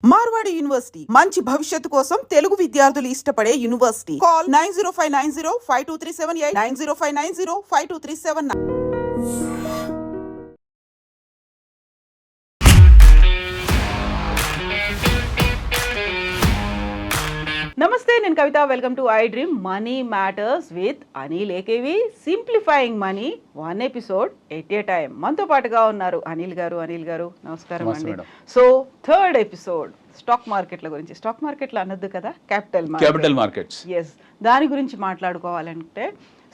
Marwadi university మంచి భవిష్యత్తు కోసం తెలుగు విద్యార్థులు ఇష్టపడే యూనివర్సిటీ. కాల్ 9059052378 9059052379. నమస్తే, నేను Kavitha. Welcome to I dream money matters with Anil AKV. Simplifying money, 1 episode at a time. మనతో పాటుగా ఉన్నారు అనిల్ గారు. నమస్కారం అండి. సో 3rd ఎపిసోడ్ స్టాక్ మార్కెట్ల గురించి. స్టాక్ మార్కెట్లు అనొద్దు కదా, క్యాపిటల్ మార్కెట్స్. ఎస్, దాని గురించి మాట్లాడుకోవాలంటే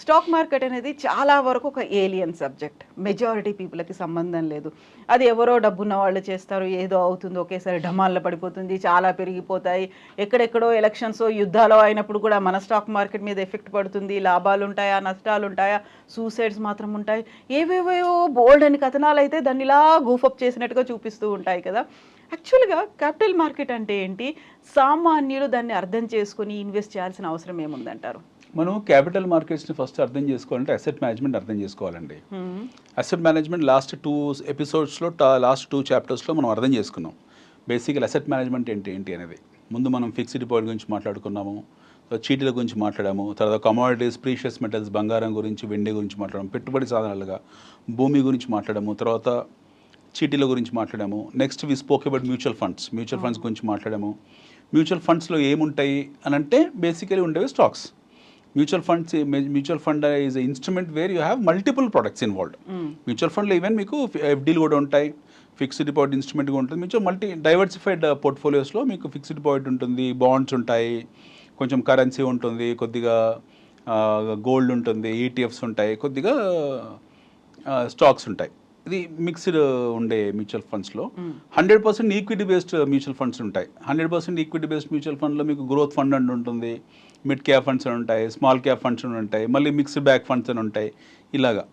స్టాక్ మార్కెట్ అనేది చాలా వరకు ఒక ఏలియన్ సబ్జెక్ట్. మెజారిటీ పీపుల్కి సంబంధం లేదు. అది ఎవరో డబ్బున్న వాళ్ళు చేస్తారు, ఏదో అవుతుంది, ఒకేసారి ఢమాల్లో పడిపోతుంది, చాలా పెరిగిపోతాయి. ఎక్కడెక్కడో ఎలక్షన్స్, యుద్ధాలు అయినప్పుడు కూడా మన స్టాక్ మార్కెట్ మీద ఎఫెక్ట్ పడుతుంది. లాభాలు ఉంటాయా, నష్టాలు ఉంటాయా, సూసైడ్స్ మాత్రం ఉంటాయి. ఏవేవో బోల్డ్ అని కథనాలు అయితే దాన్ని ఇలా గూఫప్ చేసినట్టుగా చూపిస్తూ ఉంటాయి కదా. యాక్చువల్గా క్యాపిటల్ మార్కెట్ అంటే ఏంటి? సామాన్యులు దాన్ని అర్థం చేసుకుని ఇన్వెస్ట్ చేయాల్సిన అవసరం ఏముందంటారు? మనం క్యాపిటల్ మార్కెట్స్ని ఫస్ట్ అర్థం చేసుకోవాలంటే అసెట్ మేనేజ్మెంట్ అర్థం చేసుకోవాలండి. అసెట్ మేనేజ్మెంట్ లాస్ట్ 2 ఎపిసోడ్స్లో లాస్ట్ 2 చాప్టర్స్లో మనం అర్థం చేసుకున్నాం. బేసికల్ అసెట్ మేనేజ్మెంట్ ఏంటి అనేది. ముందు మనం ఫిక్స్డ్ డిపాజిట్ గురించి మాట్లాడుకున్నాము, చీటీల గురించి మాట్లాడాము, తర్వాత కమోడిటీస్, ప్రీషియస్ మెటల్స్, బంగారం గురించి, వెండి గురించి మాట్లాడాము, పెట్టుబడి సాధనాలుగా భూమి గురించి మాట్లాడాము, తర్వాత చీటీల గురించి మాట్లాడాము. Next we spoke about mutual funds గురించి మాట్లాడాము. మ్యూచువల్ ఫండ్స్లో ఏముంటాయి అని అంటే బేసికలీ ఉండేవి stocks. Mutual fund is instrument where you have multiple products involved. Mutual ఫండ్లో ఈవెన్ మీకు ఎఫ్డీలు కూడా ఉంటాయి, ఫిక్స్డ్ డిపాజిట్ ఇన్స్ట్రుమెంట్ కూడా ఉంటుంది. మ్యూచువల్ డైవర్సిఫైడ్ పోర్ట్ఫోలియోస్లో మీకు ఫిక్స్డ్ డిపాజిట్ ఉంటుంది, బాండ్స్ ఉంటాయి, కొంచెం కరెన్సీ ఉంటుంది, కొద్దిగా గోల్డ్ ఉంటుంది, ఈటీఎఫ్స్ ఉంటాయి, కొద్దిగా స్టాక్స్ ఉంటాయి. ఇది మిక్స్డ్ ఉండే మ్యూచువల్ ఫండ్స్లో 100% ఈక్విటీ బేస్డ్ మ్యూచువల్ ఫండ్స్ ఉంటాయి. 100% ఈక్విటీ బేస్డ్ మ్యూచువల్ ఫండ్లో మీకు గ్రోత్ ఫండ్ అని ఉంటుంది, మిడ్ క్యాప్ ఫండ్స్ అని ఉంటాయి, స్మాల్ క్యాప్ ఫండ్స్ అని ఉంటాయి, మళ్ళీ మిక్స్డ్ బ్యాక్ ఫండ్స్ అని ఉంటాయి, ఇలాగా.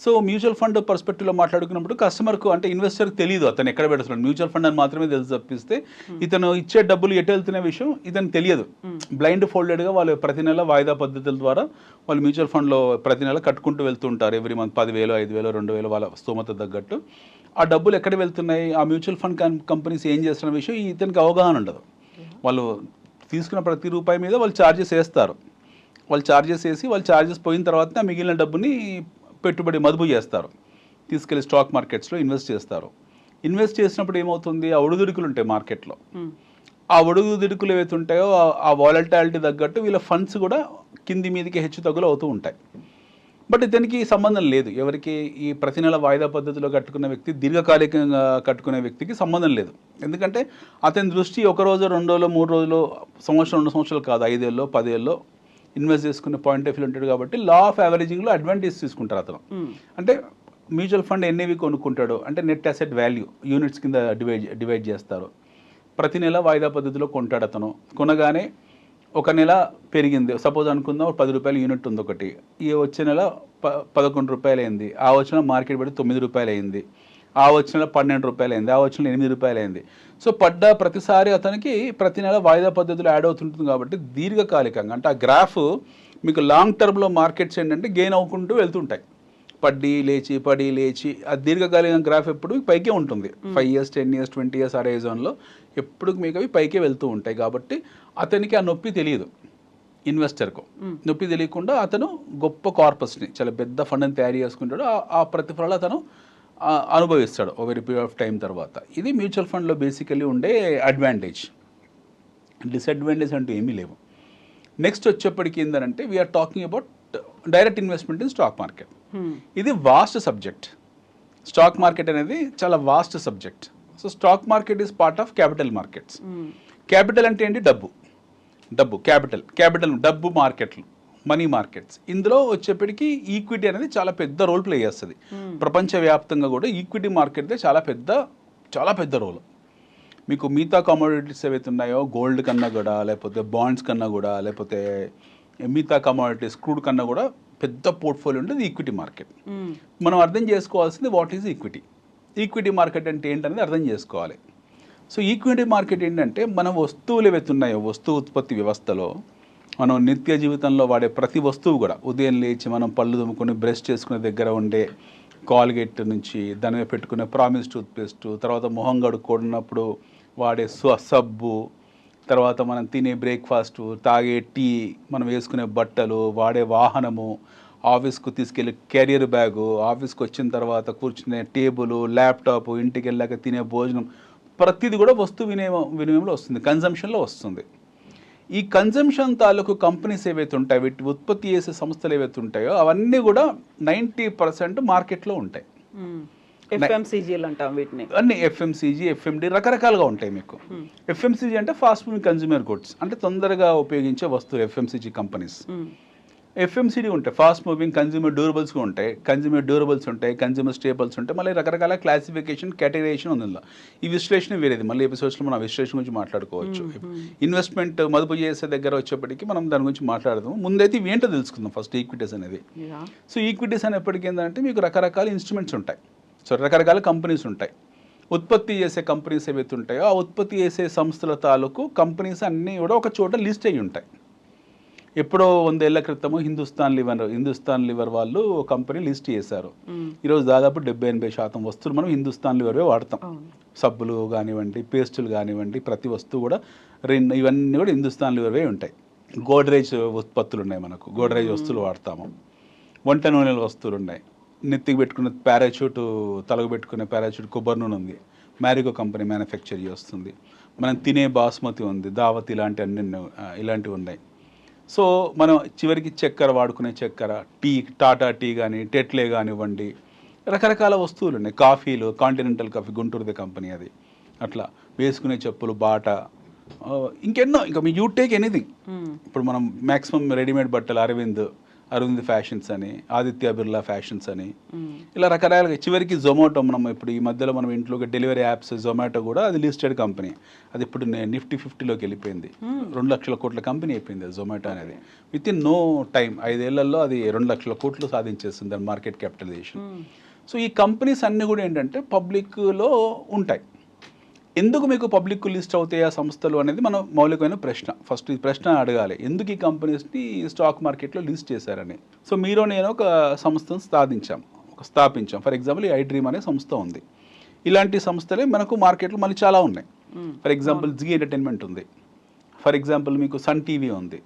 సో మ్యూచువల్ ఫండ్ పర్స్పెక్టివ్లో మాట్లాడుకున్నప్పుడు కస్టమర్కు అంటే ఇన్వెస్టర్కి తెలియదు అతను ఎక్కడ పెడుతున్నాడు. మ్యూచువల్ ఫండ్ అని మాత్రమే తెలుసు తప్పిస్తే ఇతను ఇచ్చే డబ్బులు ఎటు వెళ్తున్న విషయం ఇతను తెలియదు. బ్లైండ్ ఫోల్డెడ్గా వాళ్ళు ప్రతి నెల వాయిదా పద్ధతుల ద్వారా వాళ్ళు మ్యూచువల్ ఫండ్లో ప్రతి నెల కట్టుకుంటూ వెళ్తుంటారు. ఎవ్రీ మంత్ 10,000, 5,000, 2,000 వాళ్ళ స్తోమత తగ్గట్టు. ఆ డబ్బులు ఎక్కడ వెళ్తున్నాయి, ఆ మ్యూచువల్ ఫండ్ కంపెనీస్ ఏం చేస్తున్న విషయం ఇతనికి అవగాహన ఉండదు. వాళ్ళు తీసుకున్న ప్రతి రూపాయి మీద వాళ్ళు ఛార్జెస్ వేస్తారు. వాళ్ళు ఛార్జెస్ పోయిన తర్వాత మిగిలిన డబ్బుని పెట్టుబడి మదుపు చేస్తారు, తీసుకెళ్ళి స్టాక్ మార్కెట్స్లో ఇన్వెస్ట్ చేస్తారు. ఇన్వెస్ట్ చేసినప్పుడు ఏమవుతుంది, ఆ ఒడుదుడుకులు ఉంటాయి మార్కెట్లో. ఆ ఒడుదుడుకులు ఏవైతే ఉంటాయో ఆ వాలటాలిటీ తగ్గట్టు వీళ్ళ ఫండ్స్ కూడా కింది మీదకి హెచ్చు తగ్గులు అవుతూ ఉంటాయి. బట్ ఇతనికి సంబంధం లేదు. ఎవరికి ఈ ప్రతి నెల వాయిదా పద్ధతిలో కట్టుకున్న వ్యక్తి, దీర్ఘకాలికంగా కట్టుకునే వ్యక్తికి సంబంధం లేదు. ఎందుకంటే అతని దృష్టి 1 రోజు, 2 రోజులు, 3 రోజులు, సంవత్సరం, 2 సంవత్సరాలు కాదు, 5 ఏళ్ళలో, 10 ఏళ్ళలో ఇన్వెస్ట్ చేసుకునే పాయింట్ ఆఫ్ వ్యూ ఉంటాడు. కాబట్టి లా ఆఫ్ యావరేజింగ్లో అడ్వాంటేజ్ తీసుకుంటారు అతను. అంటే మ్యూచువల్ ఫండ్ ఎన్ఏవి కొనుక్కుంటాడు అంటే నెట్ అసెట్ వాల్యూ యూనిట్స్ కింద డివైడ్ చేస్తారు. ప్రతి నెల వాయిదా పద్ధతిలో కొంటాడు అతను. కొనగానే ఒక నెల పెరిగింది, సపోజ్ అనుకుందాం 10 రూపాయల యూనిట్ ఉంది ఒకటి, ఈ వచ్చే నెల 11 రూపాయలు అయింది, ఆ వచ్చిన మార్కెట్ పడి 9 రూపాయలు అయింది, ఆ వచ్చిన 12 రూపాయలు అయింది, ఆ వచ్చిన 8 రూపాయలు అయింది. సో పడ్డ ప్రతిసారి అతనికి ప్రతి నెల వాయిదా పద్ధతిలో యాడ్ అవుతుంటుంది. కాబట్టి దీర్ఘకాలికంగా అంటే ఆ గ్రాఫ్ మీకు లాంగ్ టర్మ్లో మార్కెట్స్ ఏంటంటే గెయిన్ అవ్వకుంటూ వెళ్తుంటాయి. పడి లేచి ఆ దీర్ఘకాలిక గ్రాఫ్ ఎప్పుడు పైకే ఉంటుంది. 5 years, 10 years, 20 years హరైజన్లో ఎప్పుడు మీకు అవి పైకే వెళ్తూ ఉంటాయి. కాబట్టి అతనికి ఆ నొప్పి తెలియదు. ఇన్వెస్టర్కు నొప్పి తెలియకుండా అతను గొప్ప కార్పస్ని, చాలా పెద్ద ఫండ్ని తయారు చేసుకుంటాడు. ఆ ప్రతిఫలాలు అతను అనుభవిస్తాడు ఓవర్ పీరియడ్ ఆఫ్ టైం తర్వాత. ఇది మ్యూచువల్ ఫండ్లో బేసికలీ ఉండే అడ్వాంటేజ్. డిసడ్వాంటేజ్ అంటూ ఏమీ లేవు. నెక్స్ట్ వచ్చేప్పటికి ఏంటంటే we are talking about direct investment in stock market. ఇది వాస్ట్ సబ్జెక్ట్. స్టాక్ మార్కెట్ అనేది చాలా vast subject. So stock market is part of capital markets. Capital అంటే ఏంటి? డబ్బు, క్యాపిటల్ డబ్బు మార్కెట్లు, మనీ మార్కెట్స్. ఇందులో వచ్చేప్పటికి ఈక్విటీ అనేది చాలా పెద్ద రోల్ ప్లే చేస్తుంది. ప్రపంచవ్యాప్తంగా కూడా ఈక్విటీ మార్కెట్దే చాలా పెద్ద రోల్. మీకు మిగతా కమోడిటీస్ ఏవైతే ఉన్నాయో, గోల్డ్ కన్నా కూడా, లేకపోతే బాండ్స్ కన్నా కూడా, లేకపోతే మిగతా కమోడిటీస్ క్రూడ్ కన్నా కూడా పెద్ద పోర్ట్ఫోలియో ఉంటుంది ఈక్విటీ మార్కెట్. మనం అర్థం చేసుకోవాల్సింది వాట్ ఈజ్ ఈక్విటీ మార్కెట్ అంటే ఏంటనేది అర్థం చేసుకోవాలి. సో ఈక్విటీ మార్కెట్ ఏంటంటే మన వస్తువులు ఏవైతే ఉన్నాయో, వస్తు ఉత్పత్తి వ్యవస్థలో మనం నిత్య జీవితంలో వాడే ప్రతి వస్తువు కూడా, ఉదయం లేచి మనం పళ్ళు దుమ్ముకొని బ్రష్ చేసుకునే దగ్గర ఉండే కాల్గేట్ నుంచి దాని మీద పెట్టుకునే ప్రామిస్ టూత్పేస్ట్, తర్వాత మొహం కడుక్కున్నప్పుడు వాడే సబ్బు, తర్వాత మనం తినే బ్రేక్ఫాస్టు, తాగే టీ, మనం వేసుకునే బట్టలు, వాడే వాహనము, ఆఫీస్కు తీసుకెళ్ళే క్యారియర్ బ్యాగు, ఆఫీస్కి వచ్చిన తర్వాత కూర్చునే టేబుల్, ల్యాప్టాప్, ఇంటికి వెళ్ళాక తినే భోజనం, ప్రతిది కూడా వినిమయంలో వస్తుంది, కన్జంప్షన్లో వస్తుంది. ఈ కన్జంప్షన్ తాలూకు కంపెనీస్ ఏవైతే ఉంటాయో, వీటి ఉత్పత్తి చేసే సంస్థలు ఏవైతే ఉంటాయో అవన్నీ కూడా 90% మార్కెట్లో ఉంటాయి. ఎఫ్ఎంసీజీలు అంటాం వీటిని. అన్ని ఎఫ్ఎంసీజీ, ఎఫ్ఎండి రకరకాలుగా ఉంటాయి మీకు. ఎఫ్ఎంసీజీ అంటే ఫాస్ట్ మూవింగ్ కన్జ్యూమర్ గుడ్స్, అంటే తొందరగా ఉపయోగించే వస్తువులు ఎఫ్ఎంసీజీ కంపెనీస్. ఎఫ్ఎంసీడీ ఉంటాయి, ఫాస్ట్ మూవింగ్ కన్జ్యూమర్ డ్యూరబుల్స్ ఉంటాయి, కన్జ్యూమర్ డ్యూరబుల్స్ ఉంటాయి, కన్జ్యూమర్ స్టేబుల్స్ ఉంటాయి, మళ్ళీ రకరకాల క్లాసిఫికేషన్, కేటగరైజేషన్ ఉంది. ఈ విశ్లేషణ వేరేది, మళ్ళీ ఎపిసోడ్స్లో మనం విశ్లేషణ గురించి మాట్లాడుకోవచ్చు. ఇన్వెస్ట్మెంట్ మదుపు చేసే దగ్గర వచ్చేప్పటికి మనం దాని గురించి మాట్లాడదాము. ముందైతే ఇవి ఏంటో తెలుసుకుందాం ఫస్ట్, ఈక్విటీస్ అనేది. సో ఈక్విటీస్ అనేప్పటికీ ఏంటంటే మీకు రకరకాల ఇన్స్ట్రుమెంట్స్ ఉంటాయి, సో రకరకాల కంపెనీస్ ఉంటాయి. ఉత్పత్తి చేసే కంపెనీస్ ఏవైతే ఉంటాయో ఆ ఉత్పత్తి చేసే సంస్థల తాలూకు కంపెనీస్ అన్నీ కూడా ఒక చోట లిస్ట్ అయ్యి ఉంటాయి. ఎప్పుడో 100 ఏళ్ల క్రితము హిందుస్థాన్ లివర్ వాళ్ళు కంపెనీ లిస్ట్ చేశారు. ఈరోజు దాదాపు 70-80% వస్తువులు మనం హిందుస్థాన్ లివర్వే వాడతాం. సబ్బులు కానివ్వండి, పేస్టులు కానివ్వండి, ప్రతి వస్తువు కూడా ఇవన్నీ కూడా హిందుస్థాన్ లివర్వే ఉంటాయి. గోడ్రేజ్ ఉత్పత్తులు ఉన్నాయి, మనకు గోడ్రేజ్ వస్తువులు వాడతాము. వంట నూనెల వస్తువులు ఉన్నాయి, నెత్తికి పెట్టుకునే పారాచూట్, తలకు పెట్టుకునే పారాచూట్ కొబ్బరి నూనె ఉంది, మ్యారిగో కంపెనీ మ్యానుఫ్యాక్చర్ చేస్తుంది. మనం తినే బాస్మతి ఉంది, దావత్, ఇలాంటివి ఉన్నాయి. సో మనం చివరికి చక్కెర, వాడుకునే చక్కెర, టీ, టాటా టీ కానీ, టెట్లే కానివ్వండి, రకరకాల వస్తువులు ఉన్నాయి. కాఫీలు, కాంటినెంటల్ కాఫీ, గుంటూరుది కంపెనీ అది. అట్లా వేసుకునే చెప్పులు, బాట, ఇంకెన్నో, ఇంకా మీ యూ టేక్ ఎనీథింగ్. ఇప్పుడు మనం మ్యాక్సిమం రెడీమేడ్ బట్టలు అరవింద్ ఫ్యాషన్స్ అని, ఆదిత్య బిర్లా ఫ్యాషన్స్ అని, ఇలా రకరకాలుగా. చివరికి జొమాటో, మనం ఇప్పుడు ఈ మధ్యలో మనం ఇంట్లో డెలివరీ యాప్స్, జొమాటో కూడా అది లిస్టెడ్ కంపెనీ. అది ఇప్పుడు నిఫ్టీ 50లోకి వెళ్ళిపోయింది. 2 లక్షల కోట్ల కంపెనీ అయిపోయింది జొమాటో అనేది. విత్ ఇన్ నో టైం, 5 ఏళ్లలో అది 2 లక్షల కోట్లు సాధించేస్తుంది దాని మార్కెట్ క్యాపిటలైజేషన్. సో ఈ కంపెనీస్ అన్నీ కూడా ఏంటంటే పబ్లిక్లో ఉంటాయి. ఎందుకు మీకు పబ్లిక్ లిస్ట్ అవుతాయి ఆ సంస్థలు అనేది మనం మౌలికమైన ప్రశ్న. ఫస్ట్ ఈ ప్రశ్న అడగాలి, ఎందుకు ఈ కంపెనీస్ని స్టాక్ మార్కెట్లో లిస్ట్ చేశారని. సో మీరు నేను ఒక సంస్థను స్థాపించాం. ఫర్ ఎగ్జాంపుల్ ఈ ఐడ్రీమ్ అనే సంస్థ ఉంది. ఇలాంటి సంస్థలే మనకు మార్కెట్లో మళ్ళీ చాలా ఉన్నాయి. ఫర్ ఎగ్జాంపుల్ జీ ఎంటర్టైన్మెంట్ ఉంది, ఫర్ ఎగ్జాంపుల్ మీకు సన్ టీవీ ఉంది,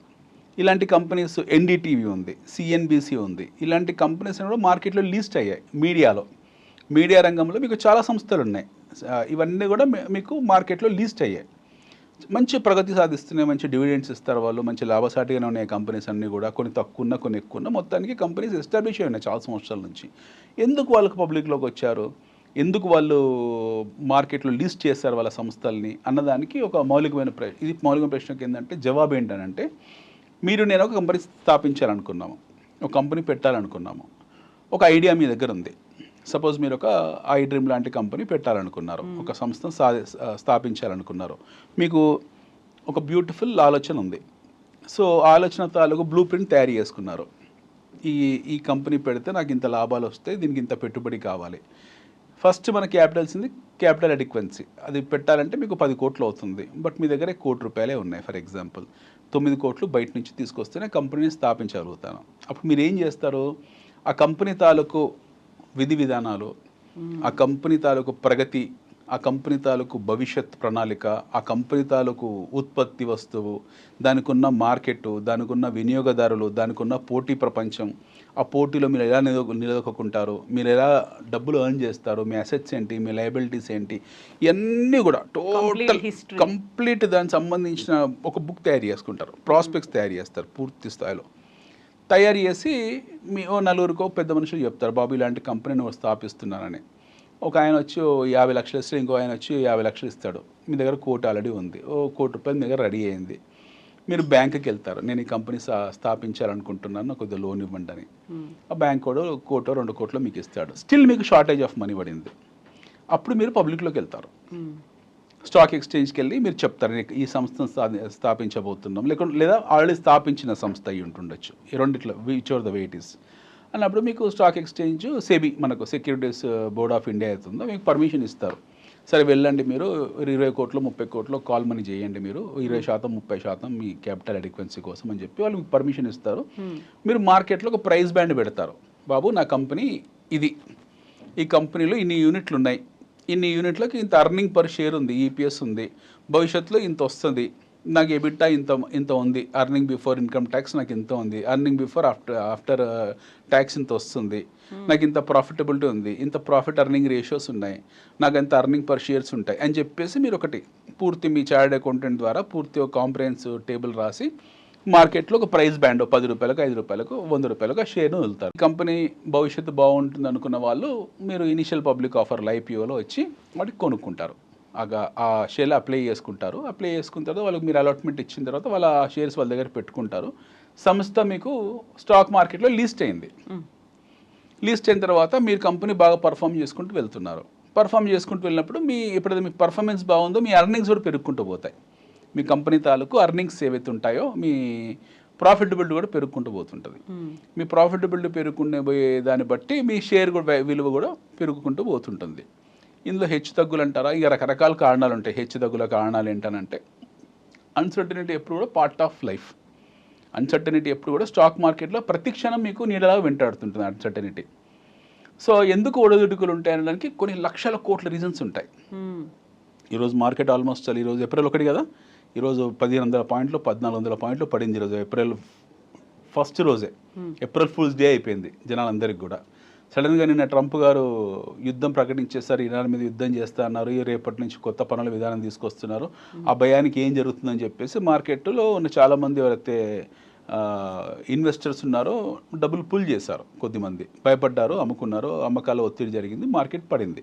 ఇలాంటి కంపెనీస్, ఎన్డీటీవీ ఉంది, సిఎన్బిసి ఉంది. ఇలాంటి కంపెనీస్ కూడా మార్కెట్లో లిస్ట్ అయ్యాయి. మీడియా రంగంలో మీకు చాలా సంస్థలు ఉన్నాయి. ఇవన్నీ కూడా మీకు మార్కెట్లో లిస్ట్ అయ్యాయి. మంచి ప్రగతి సాధిస్తున్నాయి, మంచి డివిడెండ్స్ ఇస్తారు వాళ్ళు, మంచి లాభసాటిగానే ఉన్నాయి కంపెనీస్ అన్నీ కూడా. కొన్ని తక్కువ ఉన్నా, కొన్ని ఎక్కువ ఉన్నా, మొత్తానికి కంపెనీస్ ఎస్టాబ్లిష్ అయి ఉన్నాయి చాలా సంవత్సరాల నుంచి. ఎందుకు వాళ్ళకు పబ్లిక్లోకి వచ్చారు, ఎందుకు వాళ్ళు మార్కెట్లో లిస్ట్ చేశారు వాళ్ళ సంస్థల్ని అన్నదానికి ఒక మౌలికమైన ఇది మౌలికమైన ప్రశ్నకి ఏంటంటే జవాబు ఏంటంటే, మీరు నేను ఒక కంపెనీ స్థాపించాలనుకున్నాము, ఒక కంపెనీ పెట్టాలనుకున్నాము, ఒక ఐడియా మీ దగ్గర ఉంది. సపోజ్ మీరు ఒక ఐడ్రీమ్ లాంటి కంపెనీ పెట్టాలనుకున్నారు, ఒక సంస్థను స్థాపించాలనుకున్నారు, మీకు ఒక బ్యూటిఫుల్ ఆలోచన ఉంది. సో ఆలోచన తాలూకు బ్లూ ప్రింట్ తయారు చేసుకున్నారు. ఈ కంపెనీ పెడితే నాకు ఇంత లాభాలు వస్తాయి, దీనికి ఇంత పెట్టుబడి కావాలి. ఫస్ట్ మన క్యాపిటల్ అడిక్వెన్సీ. అది పెట్టాలంటే మీకు 10 కోట్లు అవుతుంది, బట్ మీ దగ్గర 1 కోటి రూపాయలే ఉన్నాయి. ఫర్ ఎగ్జాంపుల్ 9 కోట్లు బయట నుంచి తీసుకొస్తేనే కంపెనీని స్థాపించగలుగుతాను. అప్పుడు మీరు ఏం చేస్తారు, ఆ కంపెనీ తాలూకు విధి విధానాలు, ఆ కంపెనీ తాలూకు ప్రగతి, ఆ కంపెనీ తాలూకు భవిష్యత్ ప్రణాళిక, ఆ కంపెనీ తాలూకు ఉత్పత్తి వస్తువు, దానికి ఉన్న మార్కెట్, దానికి ఉన్న వినియోగదారులు, దానికి ఉన్న పోటీ ప్రపంచం, ఆ పోటీలో మీరు ఎలా నిలదొక్కుంటారు, మీరు ఎలా డబ్బులు ఎర్న్ చేస్తారు, మీ అసెట్స్ ఏంటి, మీ లయబిలిటీస్ ఏంటి, ఇవన్నీ కూడా టోటల్ కంప్లీట్ దానికి సంబంధించిన ఒక బుక్ తయారు చేసుకుంటారు. ప్రాస్పెక్ట్స్ తయారు చేస్తారు పూర్తి స్థాయిలో. తయారు చేసి మీ నలుగురికో పెద్ద మనుషులు చెప్తారు, బాబు ఇలాంటి కంపెనీ నువ్వు స్థాపిస్తున్నానని. ఒక ఆయన వచ్చి 50 లక్షలు ఇస్తే ఇంకో ఆయన వచ్చి 50 లక్షలు ఇస్తాడు. మీ దగ్గర 1 కోటి ఆల్రెడీ ఉంది, 1 కోటి రూపాయలు మీ దగ్గర రెడీ అయింది. మీరు బ్యాంకుకి వెళ్తారు, నేను ఈ కంపెనీ స్థాపించాలనుకుంటున్నాను, నాకు కొద్దిగా లోన్ ఇవ్వండి అని. ఆ బ్యాంక్ కూడా 1 కోటో 2 కోట్లో మీకు ఇస్తాడు. స్టిల్ మీకు షార్టేజ్ ఆఫ్ మనీ పడింది. అప్పుడు మీరు పబ్లిక్లోకి వెళ్తారు, స్టాక్ ఎక్స్చేంజ్కి వెళ్ళి మీరు చెప్తారు, ఈ సంస్థను స్థాపించబోతున్నాం, లేదా ఆల్రెడీ స్థాపించిన సంస్థ అయి ఉంటుండొచ్చు. ఈ రెండిట్లో which are the way it is అన్నప్పుడు మీకు స్టాక్ ఎక్స్చేంజ్, సెబీ, మనకు సెక్యూరిటీస్ బోర్డ్ ఆఫ్ ఇండియా అవుతుందో మీకు పర్మిషన్ ఇస్తారు. సరే వెళ్ళండి, మీరు 20 కోట్లు 30 కోట్లు కాల్ మనీ చేయండి, మీరు 20% 30% మీ క్యాపిటల్ అడిక్వెన్సీ కోసం అని చెప్పి వాళ్ళు మీకు పర్మిషన్ ఇస్తారు. మీరు మార్కెట్లో ఒక ప్రైస్ బ్యాండ్ పెడతారు, బాబు నా కంపెనీ ఇది, ఈ కంపెనీలో ఇన్ని యూనిట్లు ఉన్నాయి, ఇన్ని యూనిట్లకు ఇంత అర్నింగ్ పర్ షేర్ ఉంది, ఈపీఎస్ ఉంది, భవిష్యత్తులో ఇంత వస్తుంది, నాకు ఎబిటా ఇంత ఉంది, అర్నింగ్ బిఫోర్ ఇన్కమ్ ట్యాక్స్ నాకు ఇంత ఉంది, అర్నింగ్ బిఫోర్ ఆఫ్టర్ ట్యాక్స్ ఇంత వస్తుంది, నాకు ఇంత ప్రాఫిటబిలిటీ ఉంది, ఇంత ప్రాఫిట్ అర్నింగ్ రేషియోస్ ఉన్నాయి, నాకు ఎంత అర్నింగ్ పర్ షేర్స్ ఉంటాయి అని చెప్పేసి మీరు ఒకటి పూర్తి మీ చార్టెడ్ అకౌంటెంట్ ద్వారా పూర్తి ఒక కాంప్రహెన్సివ్ టేబుల్ రాసి మార్కెట్లో ఒక ప్రైస్ బ్యాండ్ 10 రూపాయలకు, 5 రూపాయలకు, 100 రూపాయలకు ఆ షేర్ను వదులుతారు. కంపెనీ భవిష్యత్తు బాగుంటుంది అనుకున్న వాళ్ళు మీరు ఇనిషియల్ పబ్లిక్ ఆఫర్లో ఐపీఓలో వచ్చి వాటికి కొనుక్కుంటారు. ఆ షేర్లు అప్లై చేసుకుంటారు. అప్లై చేసుకున్న తర్వాత వాళ్ళకి మీరు అలాట్మెంట్ ఇచ్చిన తర్వాత వాళ్ళ ఆ షేర్స్ వాళ్ళ దగ్గర పెట్టుకుంటారు. సంస్థ మీకు స్టాక్ మార్కెట్లో లిస్ట్ అయింది. లిస్ట్ అయిన తర్వాత మీరు కంపెనీ బాగా పర్ఫామ్ చేసుకుంటూ వెళ్తున్నారు. పర్ఫామ్ చేసుకుంటూ వెళ్ళినప్పుడు ఎప్పుడైతే మీ పర్ఫార్మెన్స్ బాగుందో మీ ఎర్నింగ్స్ కూడా పెరుగుకుంటూ పోతాయి. మీ కంపెనీ తాలూకు అర్నింగ్స్ ఏవైతే ఉంటాయో మీ ప్రాఫిటబిలిటీ కూడా పెరుగుకుంటూ పోతుంటుంది. మీ ప్రాఫిటబిలిటీ పెరుగుకునే పోయే దాన్ని బట్టి మీ షేర్ కూడా విలువ కూడా పెరుగుకుంటూ పోతుంటుంది. ఇందులో హెచ్చు తగ్గులు అంటారా, ఇక రకరకాల కారణాలు ఉంటాయి. హెచ్చు తగ్గుల కారణాలు ఏంటనంటే అన్సర్టనిటీ ఎప్పుడు కూడా పార్ట్ ఆఫ్ లైఫ్. అన్సర్టనిటీ ఎప్పుడు కూడా స్టాక్ మార్కెట్లో ప్రతి క్షణం మీకు నీడలా వెంటాడుతుంటుంది అన్సర్టనిటీ. సో ఎందుకు ఒడిదుడుకులు ఉంటాయి అనడానికి కొన్ని లక్షల కోట్ల రీజన్స్ ఉంటాయి. ఈరోజు మార్కెట్ ఆల్మోస్ట్ ఈరోజు ఏప్రిల్ 1 కదా, ఈరోజు 1500 పాయింట్లు 1400 పాయింట్లు పడింది. ఈరోజు ఏప్రిల్ ఫస్ట్ రోజే ఏప్రిల్ ఫూల్స్ డే అయిపోయింది జనాలందరికీ కూడా. సడన్గా నిన్న ట్రంప్ గారు యుద్ధం ప్రకటించేస్తారు, ఇరాన్ మీద యుద్ధం చేస్తా అన్నారు, రేపటి నుంచి కొత్త పనుల విధానం తీసుకొస్తున్నారు, ఆ భయానికి ఏం జరుగుతుందని చెప్పేసి మార్కెట్లో ఉన్న చాలామంది ఎవరైతే ఇన్వెస్టర్స్ ఉన్నారో డబ్బులు పుల్ చేశారు. కొద్దిమంది భయపడ్డారు, అమ్ముకున్నారు, అమ్మకాల ఒత్తిడి జరిగింది, మార్కెట్ పడింది.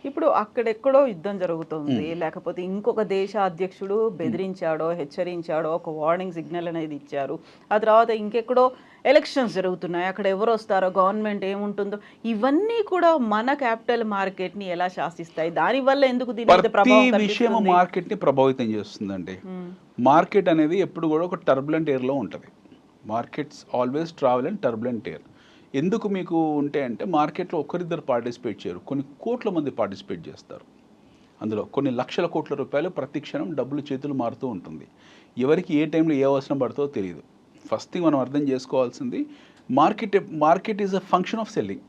ఇప్పుడు అక్కడెక్కడో యుద్ధం జరుగుతుంది, లేకపోతే ఇంకొక దేశ అధ్యక్షుడు బెదిరించాడో హెచ్చరించాడో ఒక వార్నింగ్ సిగ్నల్ అనేది ఇచ్చారు, ఆ తర్వాత ఇంకెక్కడో ఎలక్షన్స్ జరుగుతున్నాయి, అక్కడ ఎవరు వస్తారో, గవర్నమెంట్ ఏముంటుందో, ఇవన్నీ కూడా మన క్యాపిటల్ మార్కెట్ని ఎలా శాసిస్తాయి? దానివల్ల ఎందుకు దీని మీద ప్రభావం విషయం మార్కెట్ని ప్రభావితం చేస్తుందండి. మార్కెట్ అనేది ఎప్పుడు కూడా ఒక టర్బులెంట్ ఎయిర్లో ఉంటుంది. Markets always travel and turbulent air. ఎందుకు మీకు ఉంటే అంటే మార్కెట్లో ఒకరిద్దరు పార్టిసిపేట్ చేయరు, కొన్ని కోట్ల మంది పార్టిసిపేట్ చేస్తారు. అందులో కొన్ని లక్షల కోట్ల రూపాయలు ప్రతి క్షణం డబ్బులు చేతులు మారుతూ ఉంటుంది. ఎవరికి ఏ టైంలో ఏ అవసరం పడుతుందో తెలియదు. ఫస్ట్ థింగ్ మనం అర్థం చేసుకోవాల్సింది market is a function of selling.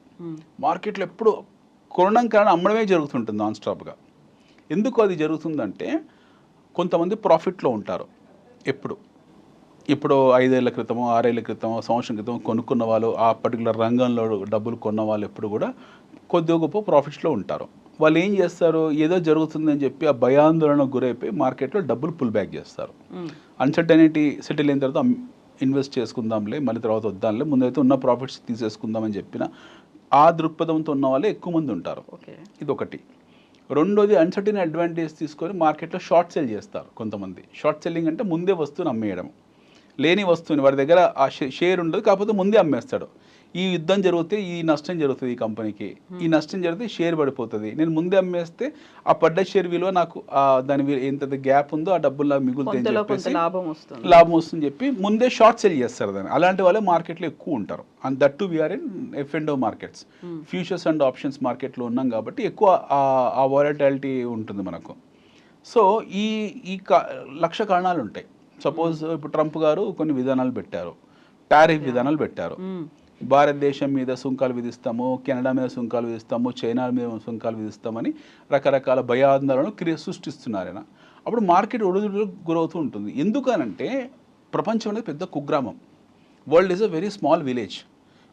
మార్కెట్లో ఎప్పుడు కొనడం కారణం అమ్మడమే జరుగుతుంటుంది నాన్ స్టాప్గా. ఎందుకు అది జరుగుతుందంటే కొంతమంది ప్రాఫిట్లో ఉంటారు. ఇప్పుడు 5 ఏళ్ల క్రితమో 6 ఏళ్ల క్రితమో సంవత్సరం క్రితం కొనుక్కున్న వాళ్ళు, ఆ పర్టికులర్ రంగంలో డబ్బులు కొన్న వాళ్ళు ఎప్పుడు కూడా కొద్దిగా గొప్ప ప్రాఫిట్స్లో ఉంటారు. వాళ్ళు ఏం చేస్తారు, ఏదో జరుగుతుందని చెప్పి ఆ భయాందోళనకు గురైపోయి మార్కెట్లో డబ్బులు పుల్ బ్యాక్ చేస్తారు. అన్సర్టనిటీ సెటిల్ అయిన తర్వాత ఇన్వెస్ట్ చేసుకుందాంలే, మళ్ళీ తర్వాత వద్దాంలే, ముందైతే ఉన్న ప్రాఫిట్స్ తీసేసుకుందామని చెప్పిన ఆ దృక్పథంతో ఉన్న వాళ్ళే ఎక్కువ మంది ఉంటారు. ఇది ఒకటి. రెండోది అన్సర్టన్ అడ్వాంటేజ్ తీసుకొని మార్కెట్లో షార్ట్ సెల్ చేస్తారు కొంతమంది. షార్ట్ సెల్లింగ్ అంటే ముందే వస్తువుని అమ్మేయడం. లేని వస్తువుని వాడి దగ్గర ఆ షేర్ ఉండదు, కాకపోతే ముందే అమ్మేస్తాడు. ఈ యుద్ధం జరిగితే ఈ నష్టం జరుగుతుంది, ఈ కంపెనీకి ఈ నష్టం జరిగితే షేర్ పడిపోతుంది, నేను ముందే అమ్మేస్తే ఆ పడ్డ షేర్ విలువ నాకు దాని ఎంత గ్యాప్ ఉందో ఆ డబ్బులు నాకు మిగులుతాయని చెప్పేసి లాభం వస్తుందని చెప్పి ముందే షార్ట్ సెల్ చేస్తారు దాన్ని. అలాంటి వాళ్ళే మార్కెట్లో ఎక్కువ ఉంటారు. And that too we are in F&O మార్కెట్స్, ఫ్యూచర్స్ అండ్ ఆప్షన్స్ మార్కెట్లో ఉన్నాం కాబట్టి ఎక్కువ ఆ వాలటాలిటీ ఉంటుంది మనకు. సో ఈ లక్ష కారణాలు ఉంటాయి. సపోజ్ ఇప్పుడు ట్రంప్ గారు కొన్ని విధానాలు పెట్టారు, టారిఫ్ విధానాలు పెట్టారు. భారతదేశం మీద సుంకాలు విధిస్తాము, కెనడా మీద సుంకాలు విధిస్తాము, చైనా మీద సుంకాలు విధిస్తామని రకరకాల భయాందోళనలు సృష్టిస్తున్నారు ఆయన. అప్పుడు మార్కెట్ ఒడిదుడుకు గురవుతూ ఉంటుంది. ఎందుకనంటే ప్రపంచం అనేది పెద్ద కుగ్రామం. World is a very small village.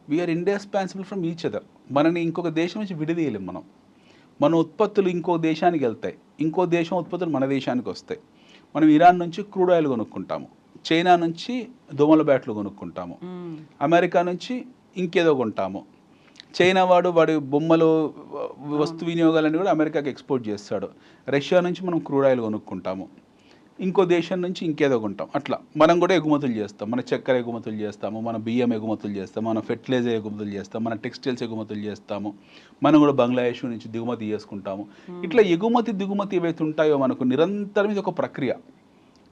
We are indispensable from each other. మనని ఇంకొక దేశం నుంచి విడదీయలేం మనం. మన ఉత్పత్తులు ఇంకో దేశానికి వెళ్తాయి, ఇంకో దేశం ఉత్పత్తులు మన దేశానికి వస్తాయి. మనం ఇరాన్ నుంచి క్రూడ్ ఆయిల్ కొనుక్కుంటాము, చైనా నుంచి దోమల బ్యాట్లు కొనుక్కుంటాము, అమెరికా నుంచి ఇంకేదో కొంటాము. చైనా వాడి బొమ్మలు వస్తు వినియోగాలన్నీ కూడా అమెరికాకి ఎక్స్పోర్ట్ చేస్తాడు. రష్యా నుంచి మనం క్రూడ్ ఆయిల్ కొనుక్కుంటాము, ఇంకో దేశం నుంచి ఇంకేదో కొంటాం. అట్లా మనం కూడా ఎగుమతులు చేస్తాం. మన చక్కెర ఎగుమతులు చేస్తాము, మన బియ్యం ఎగుమతులు చేస్తాము, మన ఫెర్టిలైజర్ ఎగుమతులు చేస్తాము, మన టెక్స్టైల్స్ ఎగుమతులు చేస్తాము. మనం కూడా బంగ్లాదేశ్ నుంచి దిగుమతి చేసుకుంటాము. ఇట్లా దిగుమతి ఏవైతే ఉంటాయో మనకు నిరంతరం ఇది ఒక ప్రక్రియ.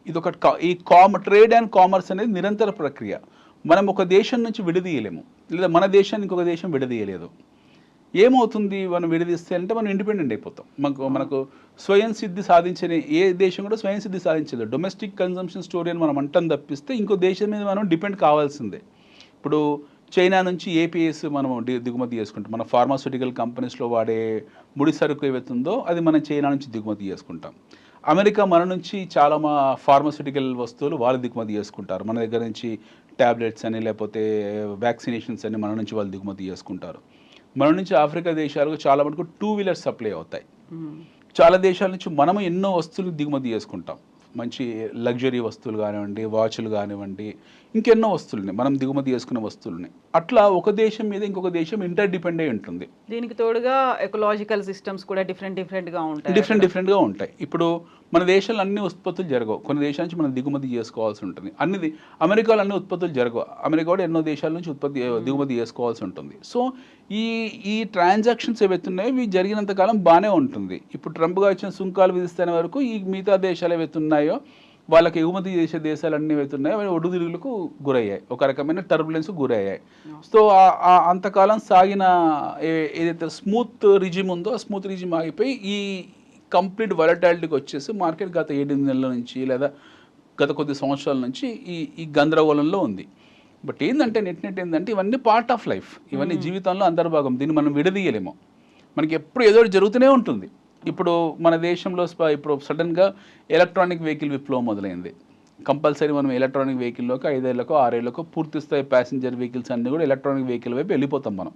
ఇది ఒక ట్రేడ్ అండ్ కామర్స్ అనేది నిరంతర ప్రక్రియ. మనం ఒక దేశం నుంచి విడదీయలేము, లేదా మన దేశాన్ని ఇంకొక దేశం విడదీయలేదు. ఏమవుతుంది మనం విడదీస్తే అంటే మనం ఇండిపెండెంట్ అయిపోతాం. మనకు స్వయం సిద్ధి సాధించని ఏ దేశం కూడా స్వయం సిద్ధి సాధించదు. డొమెస్టిక్ కన్జంప్షన్ స్టోరీ అని మనం అంటాం తప్పిస్తే ఇంకో దేశం మీద మనం డిపెండ్ కావాల్సిందే. ఇప్పుడు చైనా నుంచి ఏపీఎస్ మనం దిగుమతి చేసుకుంటాం. మన ఫార్మాస్యూటికల్ కంపెనీస్లో వాడే ముడి సరుకు ఏవైతుందో అది మనం చైనా నుంచి దిగుమతి చేసుకుంటాం. అమెరికా మన నుంచి చాలా ఫార్మాస్యూటికల్ వస్తువులు వాళ్ళు దిగుమతి చేసుకుంటారు. మన దగ్గర నుంచి ట్యాబ్లెట్స్ అని లేకపోతే వ్యాక్సినేషన్స్ అని మన నుంచి వాళ్ళు దిగుమతి చేసుకుంటారు. మన నుంచి ఆఫ్రికా దేశాలకు చాలా మటుకు 2 వీలర్స్ సప్లై అవుతాయి. చాలా దేశాల నుంచి మనము ఎన్నో వస్తువులు దిగుమతి చేసుకుంటాం. మంచి లగ్జరీ వస్తువులు కానివ్వండి, వాచ్లు కానివ్వండి, ఇంకెన్నో వస్తువులని మనం దిగుమతి చేసుకునే వస్తువులని. అట్లా ఒక దేశం మీద ఇంకొక దేశం ఇంటర్ డిపెండ్ అయి ఉంటుంది. దీనికి తోడుగా ఎకలాజికల్ సిస్టమ్స్ కూడా డిఫరెంట్గా ఉంటాయి. డిఫరెంట్గా ఉంటాయి. ఇప్పుడు మన దేశంలో అన్ని ఉత్పత్తులు జరగవు. కొన్ని దేశాల నుంచి మనం దిగుమతి చేసుకోవాల్సి ఉంటుంది. అమెరికాలో అన్ని ఉత్పత్తులు జరగవు. అమెరికా కూడా ఎన్నో దేశాల నుంచి దిగుమతి చేసుకోవాల్సి ఉంటుంది. సో ఈ ట్రాన్సాక్షన్స్ ఏవైతే ఉన్నాయో ఇవి జరిగినంత కాలం బాగానే ఉంటుంది. ఇప్పుడు ట్రంప్గా వచ్చిన సుంకాలు విధిస్తున్న వరకు ఈ మిగతా దేశాలు ఏవైతే ఉన్నాయో వాళ్ళకి ఎగుమతి చేసే దేశాలు అన్ని ఏవైతే ఉన్నాయో అవి ఒడుదిరుగులకు గురయ్యాయి, ఒక రకమైన టర్బులెన్స్ గురయ్యాయి. సో అంతకాలం సాగిన ఏదైతే స్మూత్ రిజిమ్ ఉందో ఆ స్మూత్ రిజిమ్ ఆగిపోయి ఈ కంప్లీట్ వలటాలిటీకి వచ్చేసి మార్కెట్ గత 8 నెలల నుంచి లేదా గత కొద్ది సంవత్సరాల నుంచి ఈ గందరగోళంలో ఉంది. బట్ ఏంటంటే నెట్ ఏంటంటే ఇవన్నీ పార్ట్ ఆఫ్ లైఫ్, ఇవన్నీ జీవితంలో అంతర్భాగం. దీన్ని మనం విడదీయలేము. మనకి ఎప్పుడు ఏదో జరుగుతూనే ఉంటుంది. ఇప్పుడు మన దేశంలో ఇప్పుడు సడన్గా ఎలక్ట్రానిక్ వెహికల్ విప్లవం మొదలైంది. కంపల్సరీ మనం ఎలక్ట్రానిక్ వెహికల్లోకి 5 ఏళ్ళకో 6 ఏళ్ళకో పూర్తి స్థాయి ప్యాసింజర్ వెహికల్స్ అన్నీ కూడా ఎలక్ట్రానిక్ వెహికల్ వైపు వెళ్ళిపోతాం. మనం